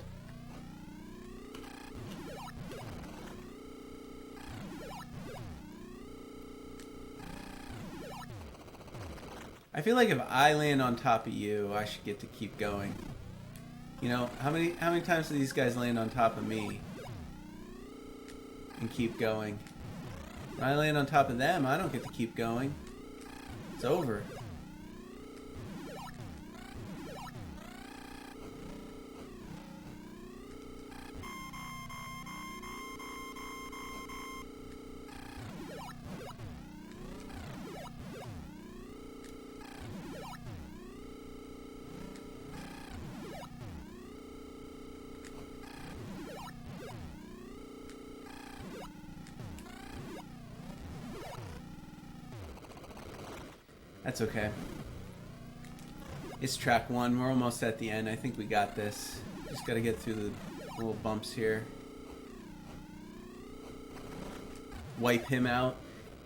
I feel like if I land on top of you, I should get to keep going. You know, how many times do these guys land on top of me and keep going? When I land on top of them, I don't get to keep going. It's over. That's okay. It's track 1. We're almost at the end. I think we got this. Just gotta get through the little bumps here. Wipe him out.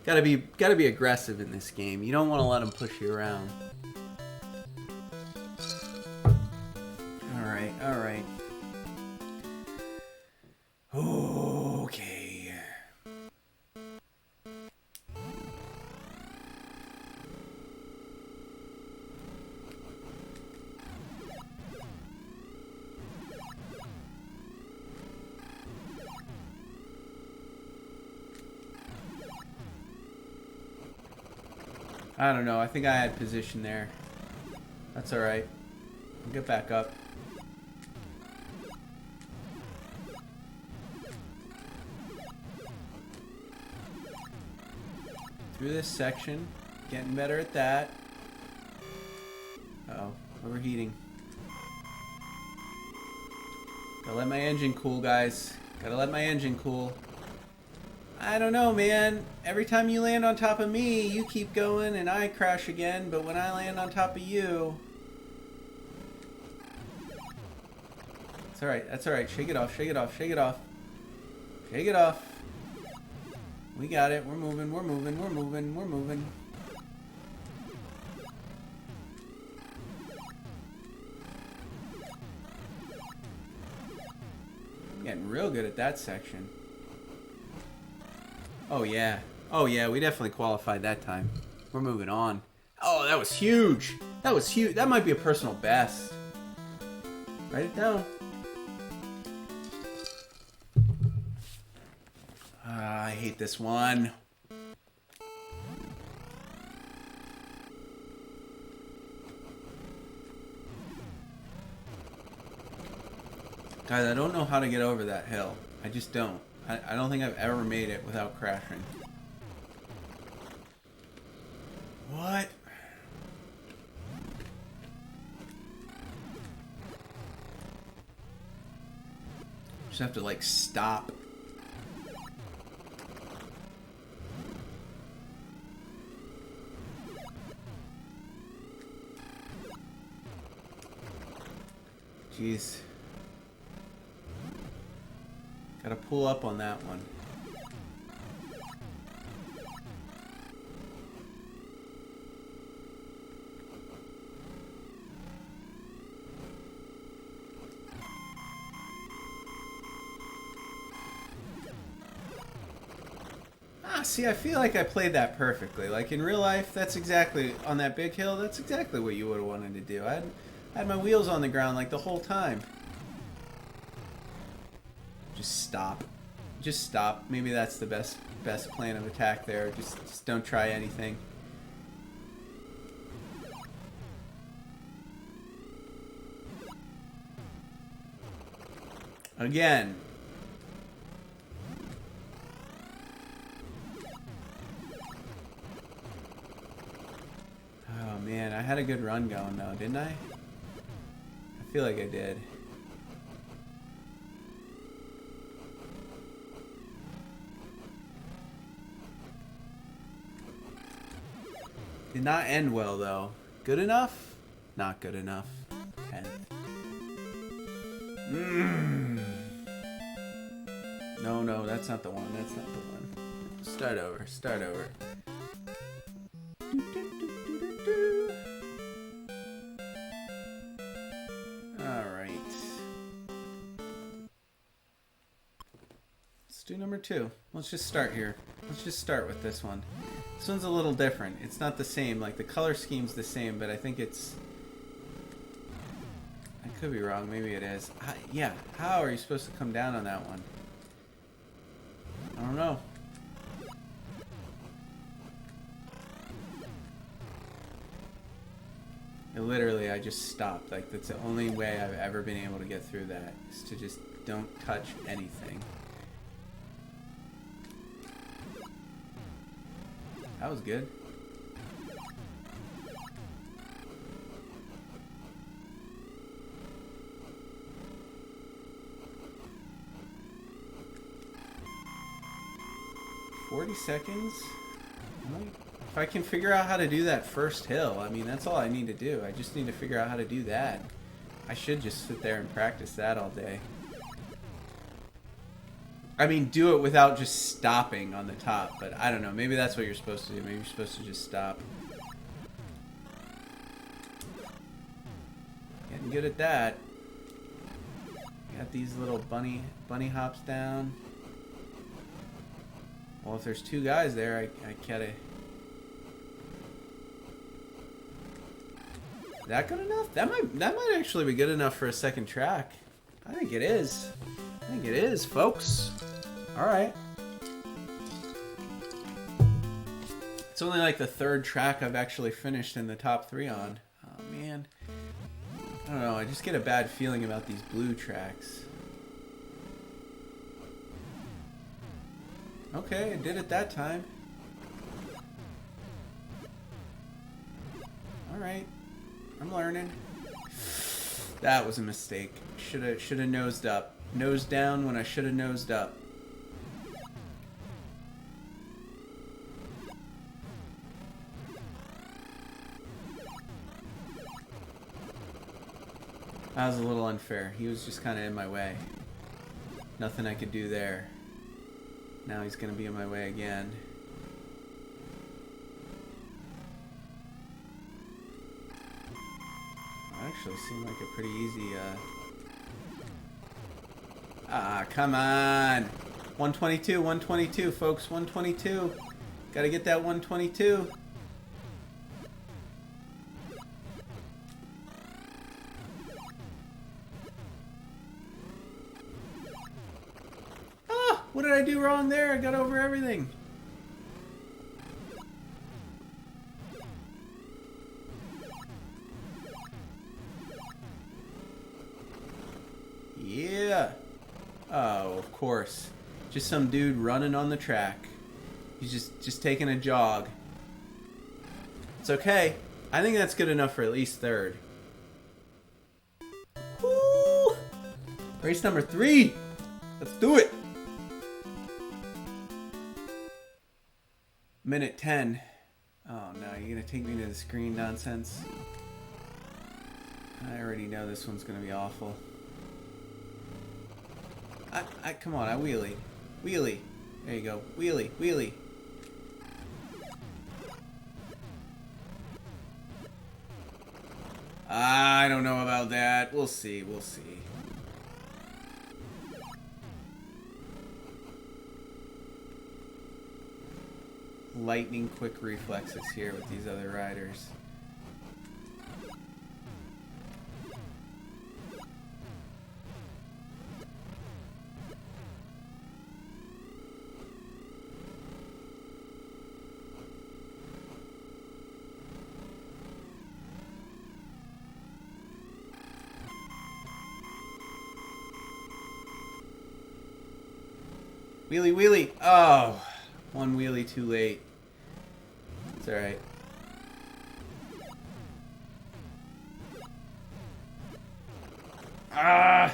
Gotta be aggressive in this game. You don't want to let him push you around. All right. Okay. I don't know. I think I had position there. That's alright. I'll get back up. Through this section. Getting better at that. Uh-oh. Overheating. Gotta let my engine cool, guys. Gotta let my engine cool. I don't know, man. Every time you land on top of me, you keep going and I crash again. But when I land on top of you... It's alright. That's alright. Shake it off. Shake it off. Shake it off. Shake it off. We got it. We're moving. We're moving. We're moving. We're moving. Getting real good at that section. Oh yeah. Oh yeah, we definitely qualified that time. We're moving on. Oh, that was huge. That was huge. That might be a personal best. Write it down. I hate this one. Guys, I don't know how to get over that hill. I just don't. I don't think I've ever made it without crashing. What? Just have to like stop. Jeez. Gotta pull up on that one. Ah, see, I feel like I played that perfectly. Like in real life, that's exactly, on that big hill, that's exactly what you would have wanted to do. I had my wheels on the ground like the whole time. Just stop. Just stop. Maybe that's the best plan of attack there. Just don't try anything. Again. Oh man, I had a good run going though, didn't I? I feel like I did. Did not end well, though. Good enough? Not good enough. 10th. No, no, that's not the one. That's not the one. Start over. Start over. Alright. Let's do number 2. Let's just start here. Let's just start with this one. This one's a little different. It's not the same. Like, the color scheme's the same, but I think it's... I could be wrong. Maybe it is. Yeah. How are you supposed to come down on that one? I don't know. Literally, I just stopped. Like, that's the only way I've ever been able to get through that, is to just don't touch anything. That was good. $40 seconds? If I can figure out how to do that first hill, I mean, that's all I need to do. I just need to figure out how to do that. I should just sit there and practice that all day. I mean, do it without just stopping on the top, but I don't know. Maybe that's what you're supposed to do. Maybe you're supposed to just stop. Getting good at that. Got these little bunny hops down. Well, if there's two guys there, I gotta... Is that good enough? That might actually be good enough for a second track. I think it is. I think it is, folks. Alright. It's only like the third track I've actually finished in the top 3 on. Oh, man. I don't know. I just get a bad feeling about these blue tracks. Okay, I did it that time. Alright. I'm learning. That was a mistake. Should have nosed up. Nosed down when I should have nosed up. That was a little unfair. He was just kind of in my way. Nothing I could do there. Now he's going to be in my way again. Actually seemed like a pretty easy, come on! 122, 122, folks, 122. Gotta get that 122. Ah! What did I do wrong there? I got over everything. Yeah. Oh, of course. Just some dude running on the track. He's just taking a jog. It's okay. I think that's good enough for at least third. Woo! Race number 3. Let's do it. Minute 10. Oh no, you're gonna take me to the screen nonsense. I already know this one's gonna be awful. Come on, I wheelie. Wheelie. There you go. Wheelie, wheelie. I don't know about that. We'll see, we'll see. Lightning quick reflexes here with these other riders. Wheelie, wheelie. Oh, one wheelie too late. It's alright. Ah!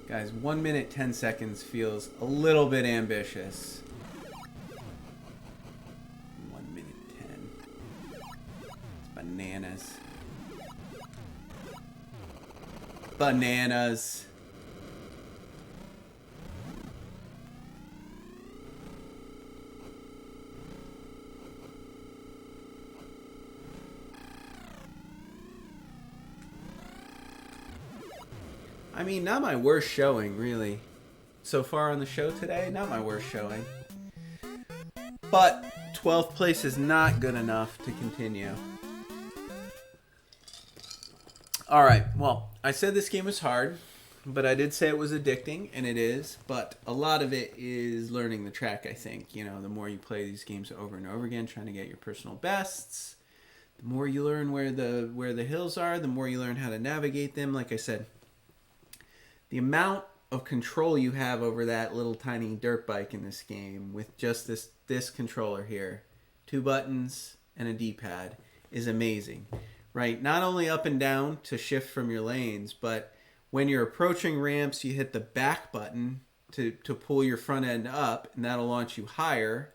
Guys, 1 minute 10 seconds feels a little bit ambitious. 1 minute 10. It's bananas. Bananas. I mean, not my worst showing, really. So far on the show today, not my worst showing. But 12th place is not good enough to continue. Alright, well, I said this game was hard, but I did say it was addicting, and it is, but a lot of it is learning the track, I think. You know, the more you play these games over and over again, trying to get your personal bests, the more you learn where the hills are, the more you learn how to navigate them. Like I said, the amount of control you have over that little tiny dirt bike in this game with just this controller here, 2 buttons and a D-pad, is amazing. Right, not only up and down to shift from your lanes, but when you're approaching ramps, you hit the back button to pull your front end up, and that'll launch you higher.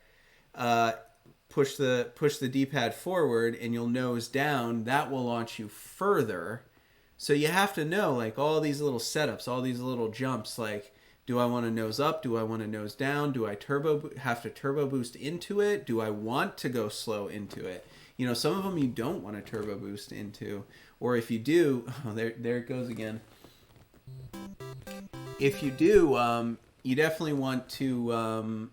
Push the D-pad forward, and you'll nose down. That will launch you further. So you have to know, like, all these little setups, all these little jumps, like, do I want to nose up? Do I want to nose down? Do I have to turbo boost into it? Do I want to go slow into it? You know, some of them you don't want a turbo boost into, or if you do, oh, there it goes again. If you do, you definitely want to,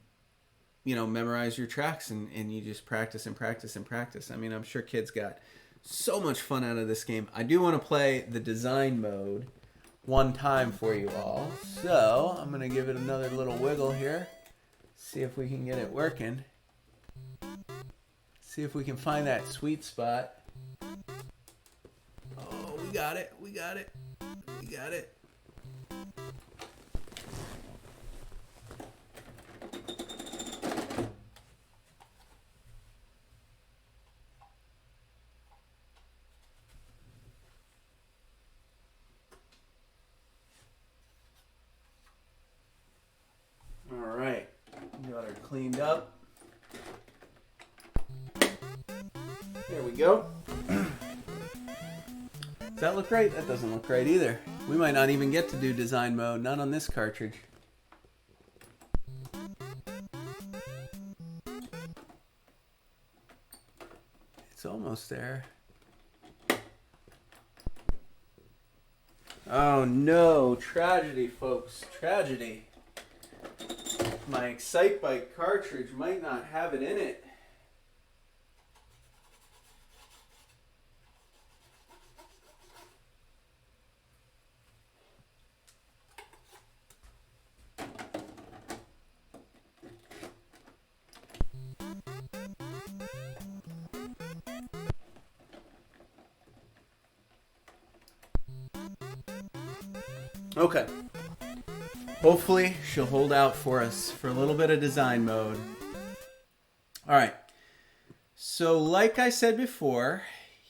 you know, memorize your tracks and you just practice and practice and practice. I mean, I'm sure kids got so much fun out of this game. I do want to play the design mode one time for you all. So I'm going to give it another little wiggle here. See if we can get it working. See if we can find that sweet spot. Oh, we got it. We got it. We got it. All right. Got her cleaned up. There we go. Does that look right? That doesn't look right either. We might not even get to do design mode, not on this cartridge. It's almost there. Oh no, tragedy folks, tragedy. My Excitebike cartridge might not have it in it. Okay. Hopefully she'll hold out for us for a little bit of design mode. All right. So like I said before,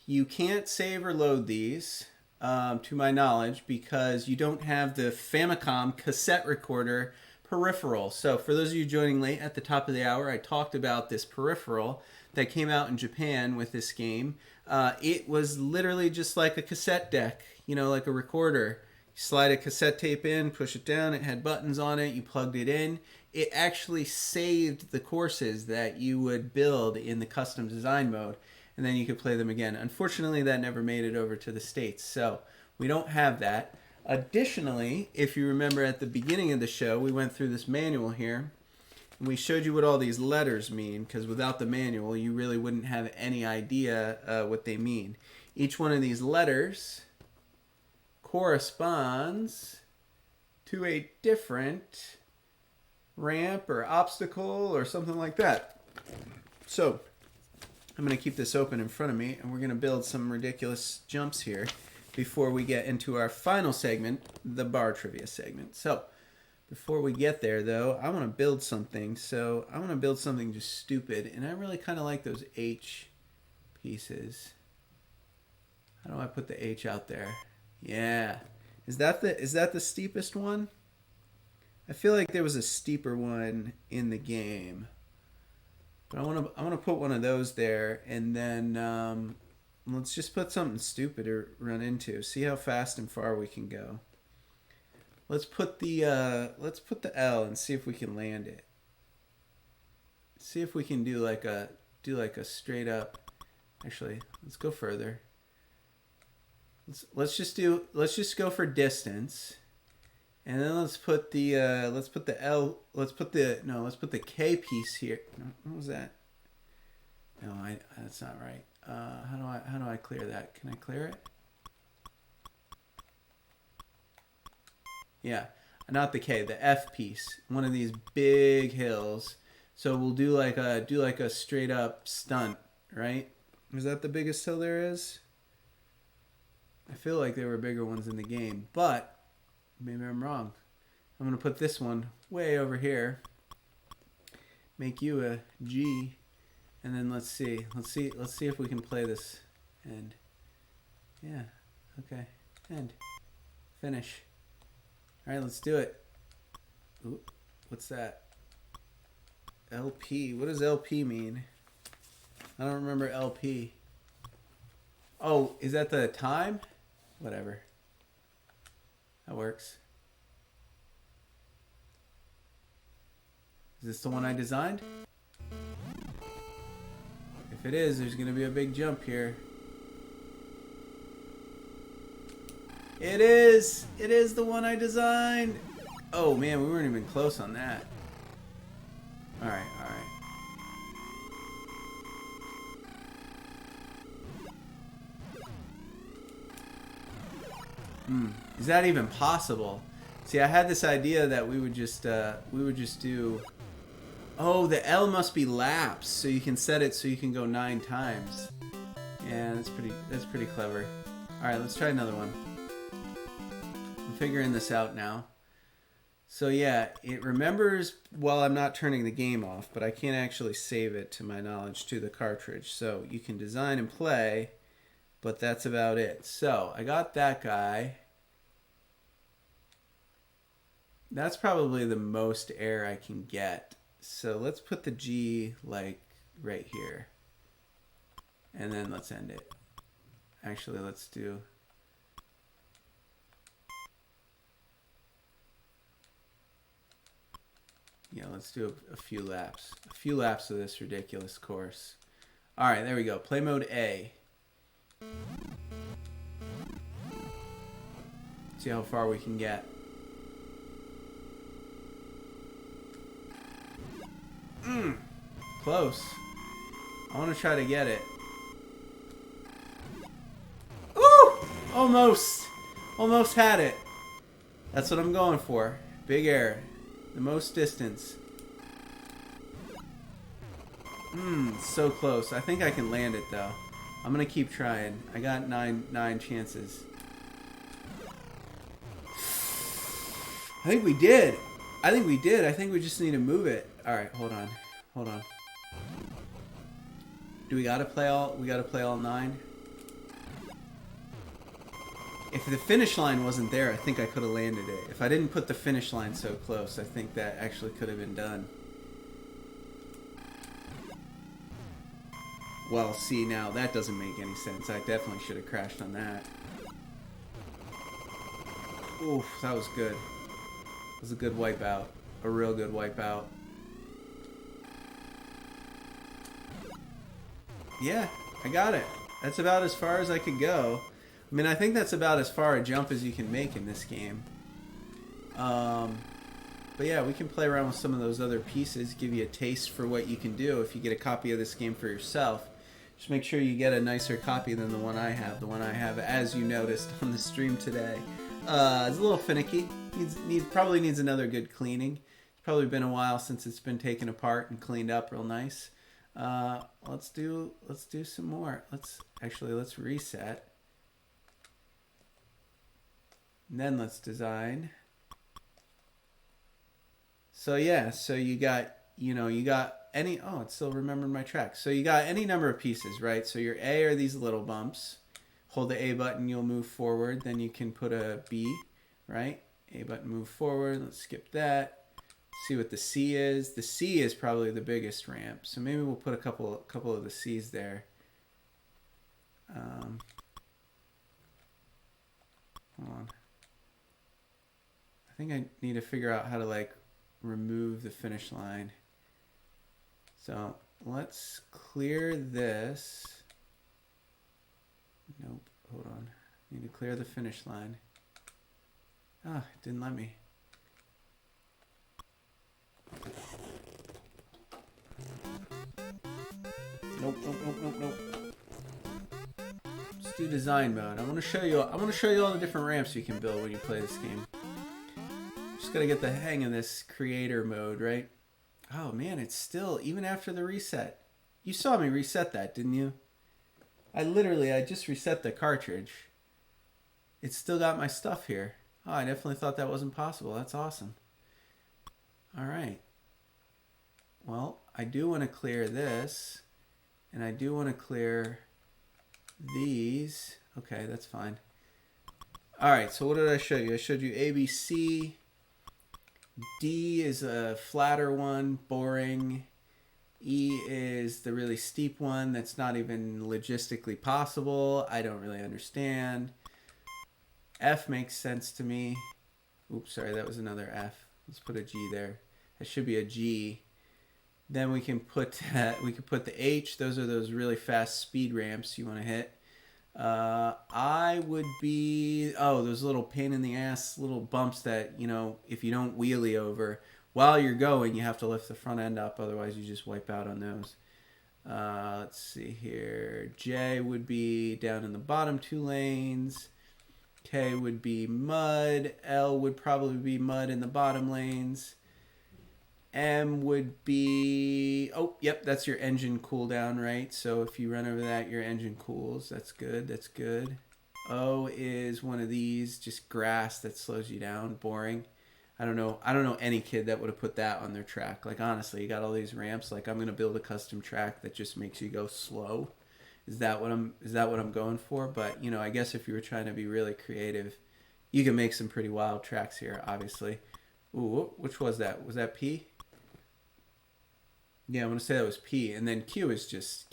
you can't save or load these, to my knowledge, because you don't have the Famicom cassette recorder peripheral. So for those of you joining late, at the top of the hour, I talked about this peripheral that came out in Japan with this game. It was literally just like a cassette deck, you know, like a recorder. You slide a cassette tape in, push it down, it had buttons on it, you plugged it in. It actually saved the courses that you would build in the custom design mode, and then you could play them again. Unfortunately, that never made it over to the States, so we don't have that. Additionally, if you remember at the beginning of the show, we went through this manual here, and we showed you what all these letters mean, because without the manual, you really wouldn't have any idea what they mean. Each one of these letters corresponds to a different ramp or obstacle or something like that. So I'm going to keep this open in front of me, and we're going to build some ridiculous jumps here before we get into our final segment, the bar trivia segment. So before we get there, though, I want to build something. So I want to build something just stupid, and I really kind of like those H pieces. How do I put the H out there? Yeah. Is that the steepest one? I feel like there was a steeper one in the game. But I want to put one of those there, and then let's just put something stupid to run into. See how fast and far we can go. Let's put the L and see if we can land it. See if we can do like a straight up. Actually, let's go further. Let's just go for distance, and then let's put the K piece here. No, what was that? No, that's not right. How do I clear that? Can I clear it? Yeah, not the K, the F piece. One of these big hills. So we'll do like a straight up stunt, right? Is that the biggest hill there is? I feel like there were bigger ones in the game, but maybe I'm wrong. I'm going to put this one way over here. Make you a G, and then let's see if we can play this end. Yeah. Okay. End. Finish. All right, let's do it. Ooh, what's that? LP. What does LP mean? I don't remember LP. Oh, is that the time? Whatever. That works. Is this the one I designed? If If it is, there's going to be a big jump here. It is! It is the one I designed! Oh man, we weren't even close on that. Alright, alright. Is that even possible? See, I had this idea that we would just do... Oh, the L must be laps, so you can set it so you can go 9 times. Yeah, that's pretty clever. Alright, let's try another one. I'm figuring this out now. So yeah, it remembers while I'm not turning the game off, but I can't actually save it, to my knowledge, to the cartridge. So you can design and play, but that's about it. So I got that guy. That's probably the most air I can get. So let's put the G like right here. And then let's end it. Actually, let's do... Yeah, let's do a few laps. A few laps of this ridiculous course. Alright, there we go. Play mode A. See how far we can get. Close. I want to try to get it. Ooh! Almost! Almost had it. That's what I'm going for. Big air. The most distance. So close. I think I can land it though. I'm gonna keep trying. I got nine chances. I think we did. I think we did. I think we just need to move it. Alright, hold on. Hold on. Do we gotta play all 9? If the finish line wasn't there, I think I could have landed it. If I didn't put the finish line so close, I think that actually could have been done. Well, see, now that doesn't make any sense. I definitely should have crashed on that. Oof, that was good. That was a good wipeout. A real good wipeout. Yeah, I got it. That's about as far as I could go. I mean, I think that's about as far a jump as you can make in this game. But yeah, we can play around with some of those other pieces, give you a taste for what you can do if you get a copy of this game for yourself. Just make sure you get a nicer copy than the one I have. The one I have, as you noticed on the stream today, is a little finicky. Probably needs another good cleaning. It's probably been a while since it's been taken apart and cleaned up real nice. Let's do some more. Let's reset. And then let's design. So yeah, so you got any, oh, it's still remembering my track. So you got any number of pieces, right? So your A are these little bumps. Hold the A button, you'll move forward. Then you can put a B, right? A button, move forward. Let's skip that. See what the C is. The C is probably the biggest ramp. So maybe we'll put a couple of the C's there. Hold on. I think I need to figure out how to like remove the finish line. So let's clear this. Nope, hold on. Need to clear the finish line. Ah, it didn't let me. Nope. Let's do design mode. I want to show you all the different ramps you can build when you play this game. Just gotta get the hang of this creator mode, right? Oh man, it's still, even after the reset. You saw me reset that, didn't you? I just reset the cartridge. It's still got my stuff here. Oh, I definitely thought that wasn't possible. That's awesome. All right. Well, I do want to clear this, and I do want to clear these. Okay, that's fine. All right, so what did I show you? I showed you A, B, C. D is a flatter one, boring. E is the really steep one that's not even logistically possible. I don't really understand. F makes sense to me. Oops, sorry, that was another F. Let's put a G there. That should be a G. Then we can put the H. Those are those really fast speed ramps you want to hit. I would be those little pain in the ass little bumps that, you know, if you don't wheelie over while you're going, you have to lift the front end up, otherwise you just wipe out on those. Let's see here. J would be down in the bottom 2 lanes. K would be mud. L would probably be mud in the bottom lanes. M would be, oh, yep, that's your engine cooldown, right? So if you run over that, your engine cools. That's good, that's good. O is one of these, just grass that slows you down, boring. I don't know any kid that would have put that on their track. Like, honestly, you got all these ramps, like I'm going to build a custom track that just makes you go slow. Is that what I'm going for? But, you know, I guess if you were trying to be really creative, you can make some pretty wild tracks here, obviously. Ooh, which was that? Was that P? Yeah, I'm gonna say that was P, and then Q is just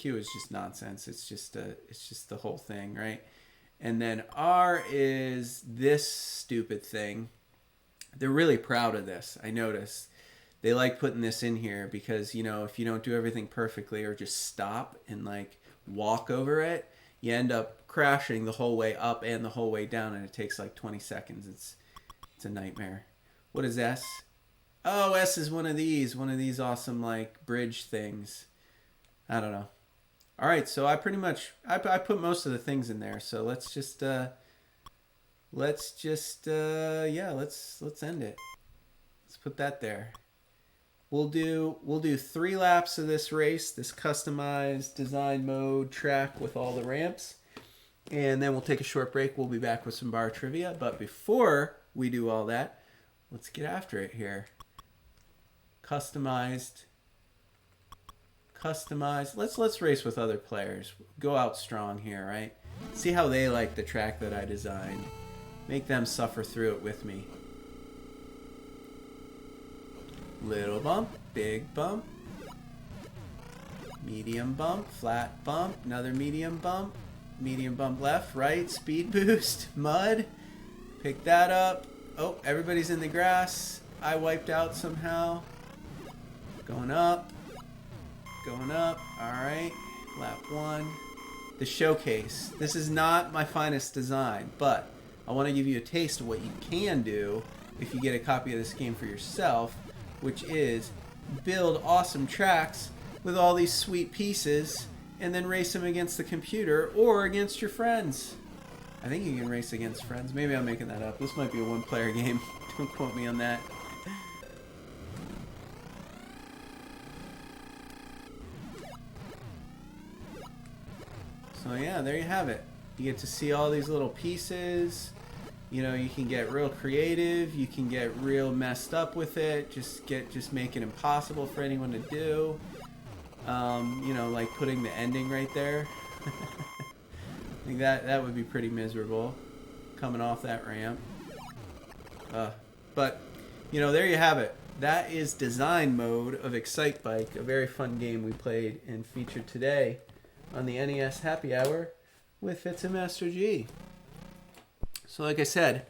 nonsense. It's just the whole thing, right? And then R is this stupid thing. They're really proud of this. I noticed they like putting this in here because, you know, if you don't do everything perfectly or just stop and like walk over it, you end up crashing the whole way up and the whole way down, and it takes like 20 seconds. It's a nightmare. What is S? Oh, S is one of these awesome like bridge things. I don't know. All right, so I pretty much I put most of the things in there. So let's just end it. Let's put that there. We'll do 3 laps of this race, this customized design mode track with all the ramps, and then we'll take a short break. We'll be back with some bar trivia, but before we do all that, let's get after it here. Customized. Let's race with other players. Go out strong here, right? See how they like the track that I designed. Make them suffer through it with me. Little bump, big bump, medium bump, flat bump, another medium bump left, right, speed boost, mud. Pick that up. Oh, everybody's in the grass. I wiped out somehow. Going up. All right. Lap 1. The showcase. This is not my finest design, but I want to give you a taste of what you can do if you get a copy of this game for yourself, which is build awesome tracks with all these sweet pieces and then race them against the computer or against your friends. I think you can race against friends. Maybe I'm making that up. This might be a one-player game. Don't quote me on that. So yeah, there you have it. You get to see all these little pieces. You know, you can get real creative. You can get real messed up with it. Just make it impossible for anyone to do. You know, like putting the ending right there. I think that would be pretty miserable, coming off that ramp. But, you know, there you have it. That is design mode of Excitebike, a very fun game we played and featured today on the NES Happy Hour with Fitz and Master G. So like I said,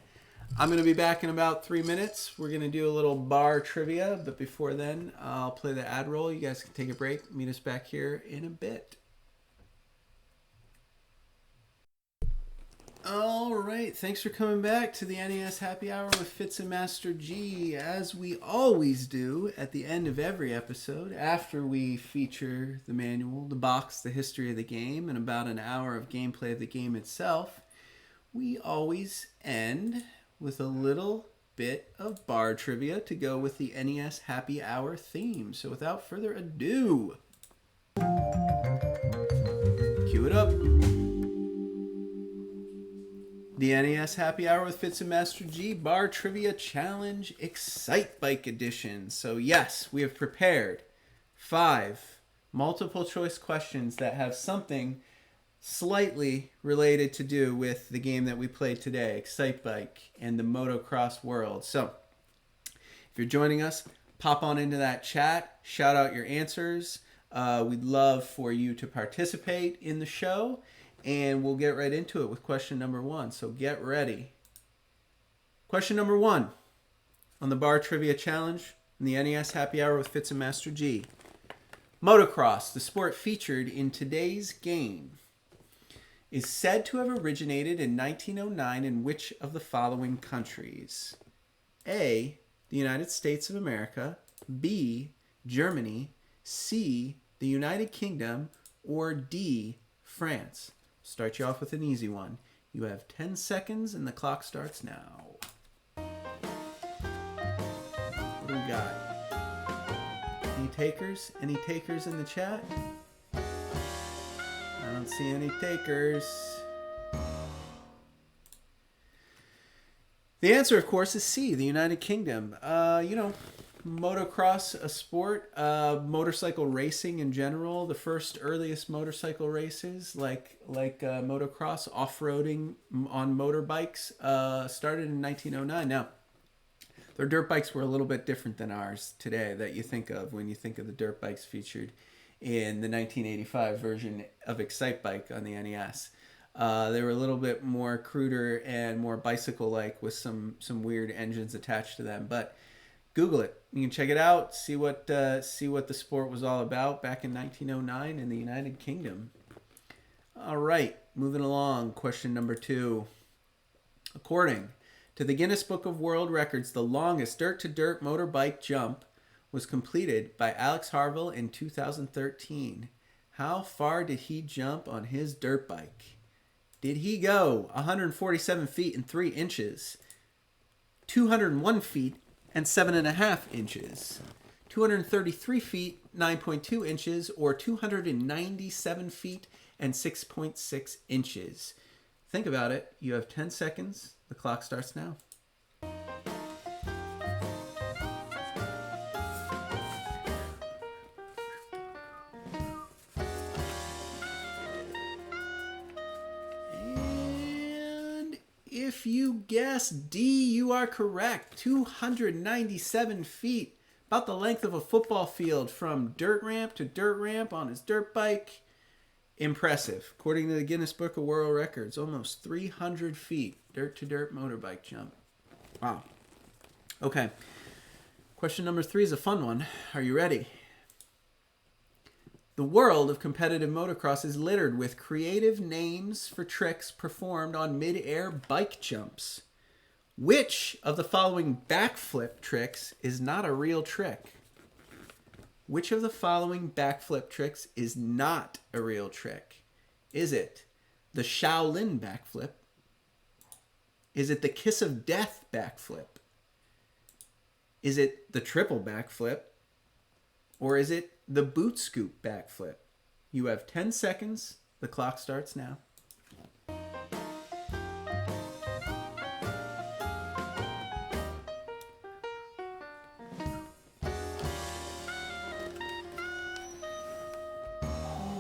I'm going to be back in about 3 minutes. We're going to do a little bar trivia, but before then, I'll play the ad roll. You guys can take a break. Meet us back here in a bit. All right, thanks for coming back to the NES Happy Hour with Fitz and Master G. As we always do at the end of every episode, after we feature the manual, the box, the history of the game, and about an hour of gameplay of the game itself, we always end with a little bit of bar trivia to go with the NES Happy Hour theme. So without further ado, cue it up. The NES Happy Hour with Fitz and Master G Bar Trivia Challenge Excitebike Edition. So yes, we have prepared 5 multiple choice questions that have something slightly related to do with the game that we played today, Excitebike and the motocross world. So if you're joining us, pop on into that chat, shout out your answers. We'd love for you to participate in the show. And we'll get right into it with question number 1. So get ready. Question number 1 on the Bar Trivia Challenge in the NES Happy Hour with Fitz and Master G. Motocross, the sport featured in today's game, is said to have originated in 1909 in which of the following countries? A, the United States of America, B, Germany, C, the United Kingdom, or D, France? Start you off with an easy one. You have 10 seconds and the clock starts now. What do we got? Any takers? Any takers in the chat? I don't see any takers. The answer, of course, is C, the United Kingdom. Motocross, a sport, motorcycle racing in general. The first earliest motorcycle races, like motocross, off-roading on motorbikes, started in 1909. Now, their dirt bikes were a little bit different than ours today that you think of when you think of the dirt bikes featured in the 1985 version of Excitebike on the NES. They were a little bit more cruder and more bicycle-like with some weird engines attached to them. But Google it. You can check it out. See what the sport was all about back in 1909 in the United Kingdom. All right, moving along. Question number 2. According to the Guinness Book of World Records, the longest dirt-to-dirt motorbike jump was completed by Alex Harville in 2013. How far did he jump on his dirt bike? Did he go 147 feet and 3 inches, 201 feet and 7.5 inches, 233 feet, 9.2 inches, or 297 feet and 6.6 inches? Think about it. You have 10 seconds. The clock starts now. If you guess D, you are correct. 297 feet, about the length of a football field from dirt ramp to dirt ramp on his dirt bike. Impressive. According to the Guinness Book of World Records, almost 300 feet dirt-to-dirt motorbike jump. Wow. Okay. Question number 3 is a fun one. Are you ready? The world of competitive motocross is littered with creative names for tricks performed on mid-air bike jumps. Which of the following backflip tricks is not a real trick? Which of the following backflip tricks is not a real trick? Is it the Shaolin backflip? Is it the Kiss of Death backflip? Is it the triple backflip? Or is it the boot scoop backflip? You have 10 seconds. The clock starts now.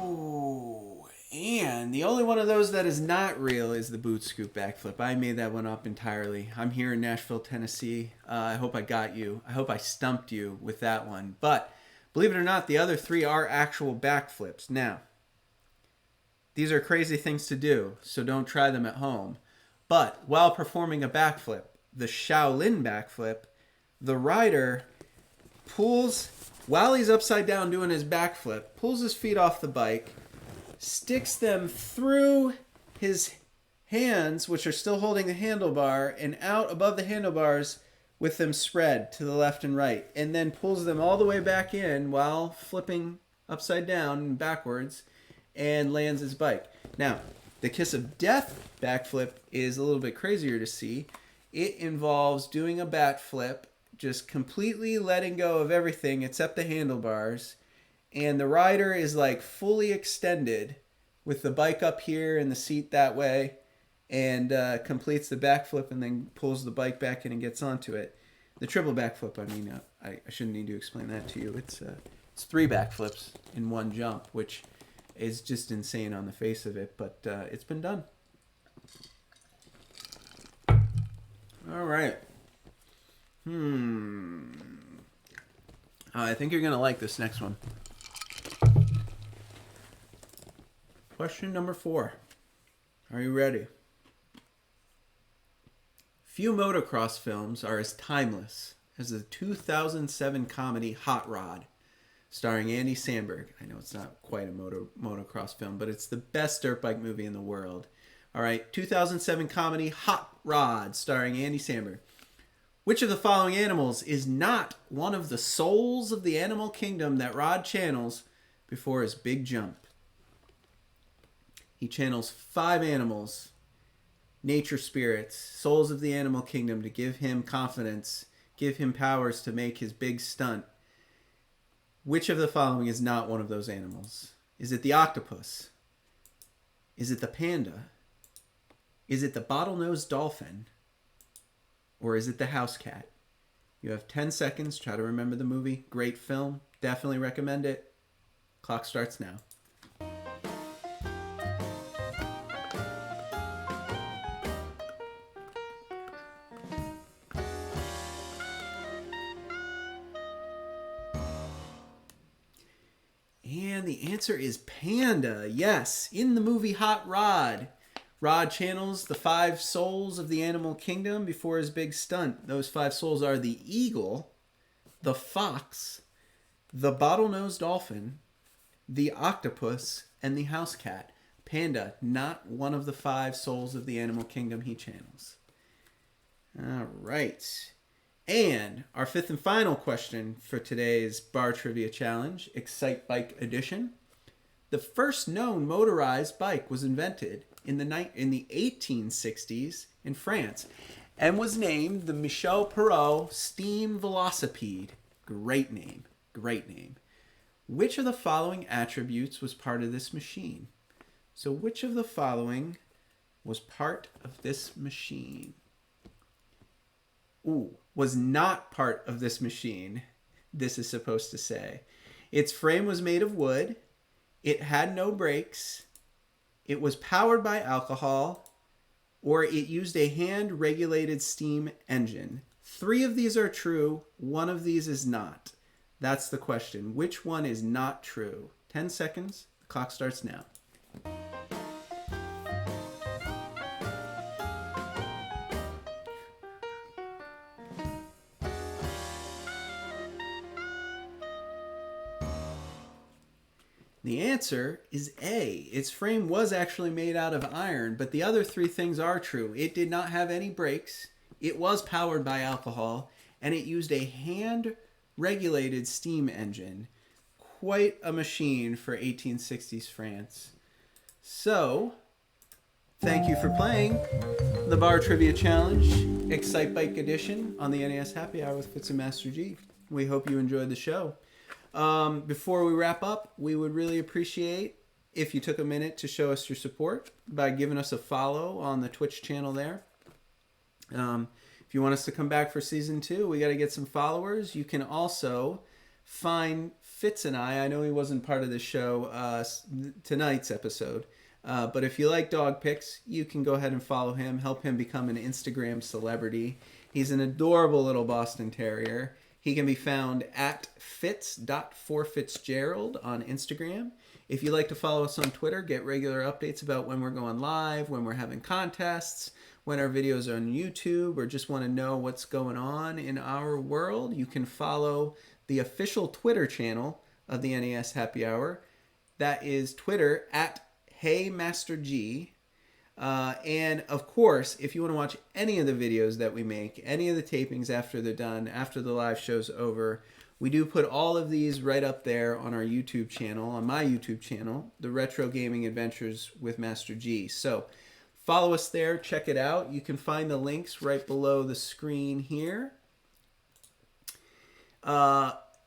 Oh, and the only one of those that is not real is the boot scoop backflip. I made that one up entirely. I'm here in Nashville, Tennessee. I hope I got you. I hope I stumped you with that one. But believe it or not, the other 3 are actual backflips. Now, these are crazy things to do, so don't try them at home. But while performing a backflip, the Shaolin backflip, the rider pulls, while he's upside down doing his backflip, pulls his feet off the bike, sticks them through his hands, which are still holding the handlebar, and out above the handlebars with them spread to the left and right, and then pulls them all the way back in while flipping upside down and backwards and lands his bike. Now, the Kiss of Death backflip is a little bit crazier to see. It involves doing a backflip, just completely letting go of everything except the handlebars, and the rider is like fully extended with the bike up here and the seat that way, and completes the backflip and then pulls the bike back in and gets onto it. The triple backflip, I mean, I shouldn't need to explain that to you. It's 3 backflips in one jump, which is just insane on the face of it, but it's been done. All right. I think you're going to like this next one. Question number 4. Are you ready? Few motocross films are as timeless as the 2007 comedy Hot Rod, starring Andy Samberg. I know it's not quite a motocross film, but it's the best dirt bike movie in the world. All right, 2007 comedy Hot Rod, starring Andy Samberg. Which of the following animals is not one of the souls of the animal kingdom that Rod channels before his big jump? He channels 5 animals, nature spirits, souls of the animal kingdom, to give him confidence, give him powers to make his big stunt. Which of the following is not one of those animals? Is it the octopus? Is it the panda? Is it the bottlenose dolphin? Or is it the house cat? You have 10 seconds. Try to remember the movie. Great film. Definitely recommend it. Clock starts now. And the answer is panda. Yes, in the movie Hot Rod, Rod channels the 5 souls of the animal kingdom before his big stunt. Those 5 souls are the eagle, the fox, the bottlenose dolphin, the octopus, and the house cat. Panda, not one of the 5 souls of the animal kingdom he channels. All right. And our 5th and final question for today's Bar Trivia Challenge, Excitebike edition. The first known motorized bike was invented in the 1860s in France and was named the Michel Perrault Steam Velocipede. Great name. Great name. Which of the following attributes was part of this machine? So which of the following was part of this machine? Was not part of this machine, this is supposed to say. Its frame was made of wood. It had no brakes. It was powered by alcohol, or it used a hand-regulated steam engine. 3 of these are true. 1 of these is not. That's the question. Which one is not true? 10 seconds. The clock starts now. The answer is A. Its frame was actually made out of iron, but the other 3 things are true. It did not have any brakes, it was powered by alcohol, and it used a hand-regulated steam engine. Quite a machine for 1860s France. So, thank you for playing the Bar Trivia Challenge, Excitebike edition on the NES Happy Hour with Fitz and Master G. We hope you enjoyed the show. Before we wrap up, we would really appreciate if you took a minute to show us your support by giving us a follow on the Twitch channel there. If you want us to come back for season 2, we got to get some followers. You can also find Fitz and I know he wasn't part of the show tonight's episode, but if you like dog pics, you can go ahead and follow him, help him become an Instagram celebrity. He's an adorable little Boston Terrier. He can be found at fitz.forfitzgerald on Instagram. If you like to follow us on Twitter, get regular updates about when we're going live, when we're having contests, when our videos are on YouTube, or just want to know what's going on in our world, you can follow the official Twitter channel of the NES Happy Hour. That is Twitter at HeyMasterG. And of course, if you want to watch any of the videos that we make, any of the tapings after they're done, after the live show's over, we do put all of these right up there on our YouTube channel, on my YouTube channel, The Retro Gaming Adventures with Master G. So follow us there, check it out. You can find the links right below the screen here.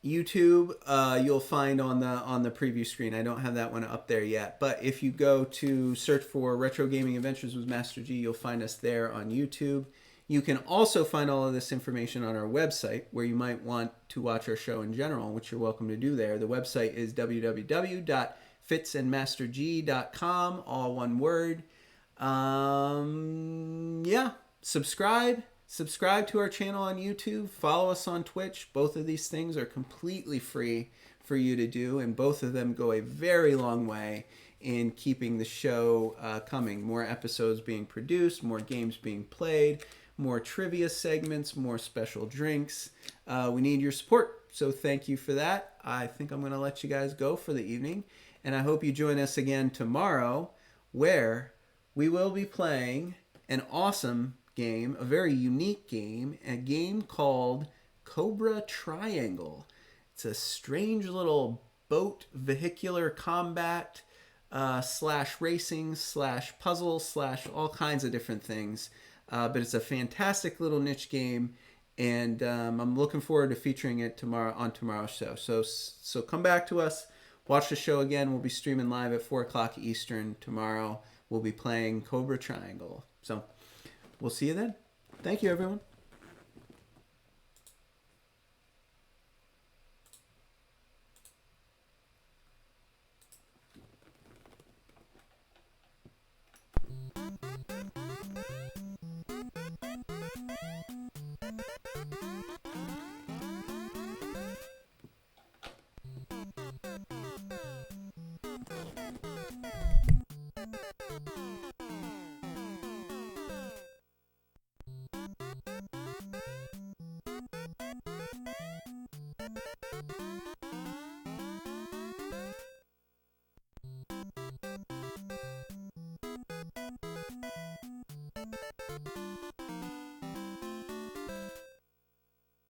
YouTube, you'll find on the preview screen. I don't have that one up there yet, but if you go to search for Retro Gaming Adventures with Master G, you'll find us there on YouTube. You can also find all of this information on our website, where you might want to watch our show in general, which you're welcome to do there. The website is www.fitzandmasterg.com, all one word. Subscribe to our channel on YouTube. Follow us on Twitch. Both of these things are completely free for you to do, and both of them go a very long way in keeping the show coming. More episodes being produced, more games being played, more trivia segments, more special drinks. We need your support. So thank you for that. I think I'm going to let you guys go for the evening. And I hope you join us again tomorrow, where we will be playing an awesome game, a very unique game, a game called Cobra Triangle. It's a strange little boat vehicular combat slash racing slash puzzle slash all kinds of different things. But it's a fantastic little niche game, and I'm looking forward to featuring it tomorrow on tomorrow's show. So come back to us, watch the show again. We'll be streaming live at 4 o'clock Eastern tomorrow. We'll be playing Cobra Triangle. So we'll see you then. Thank you, everyone.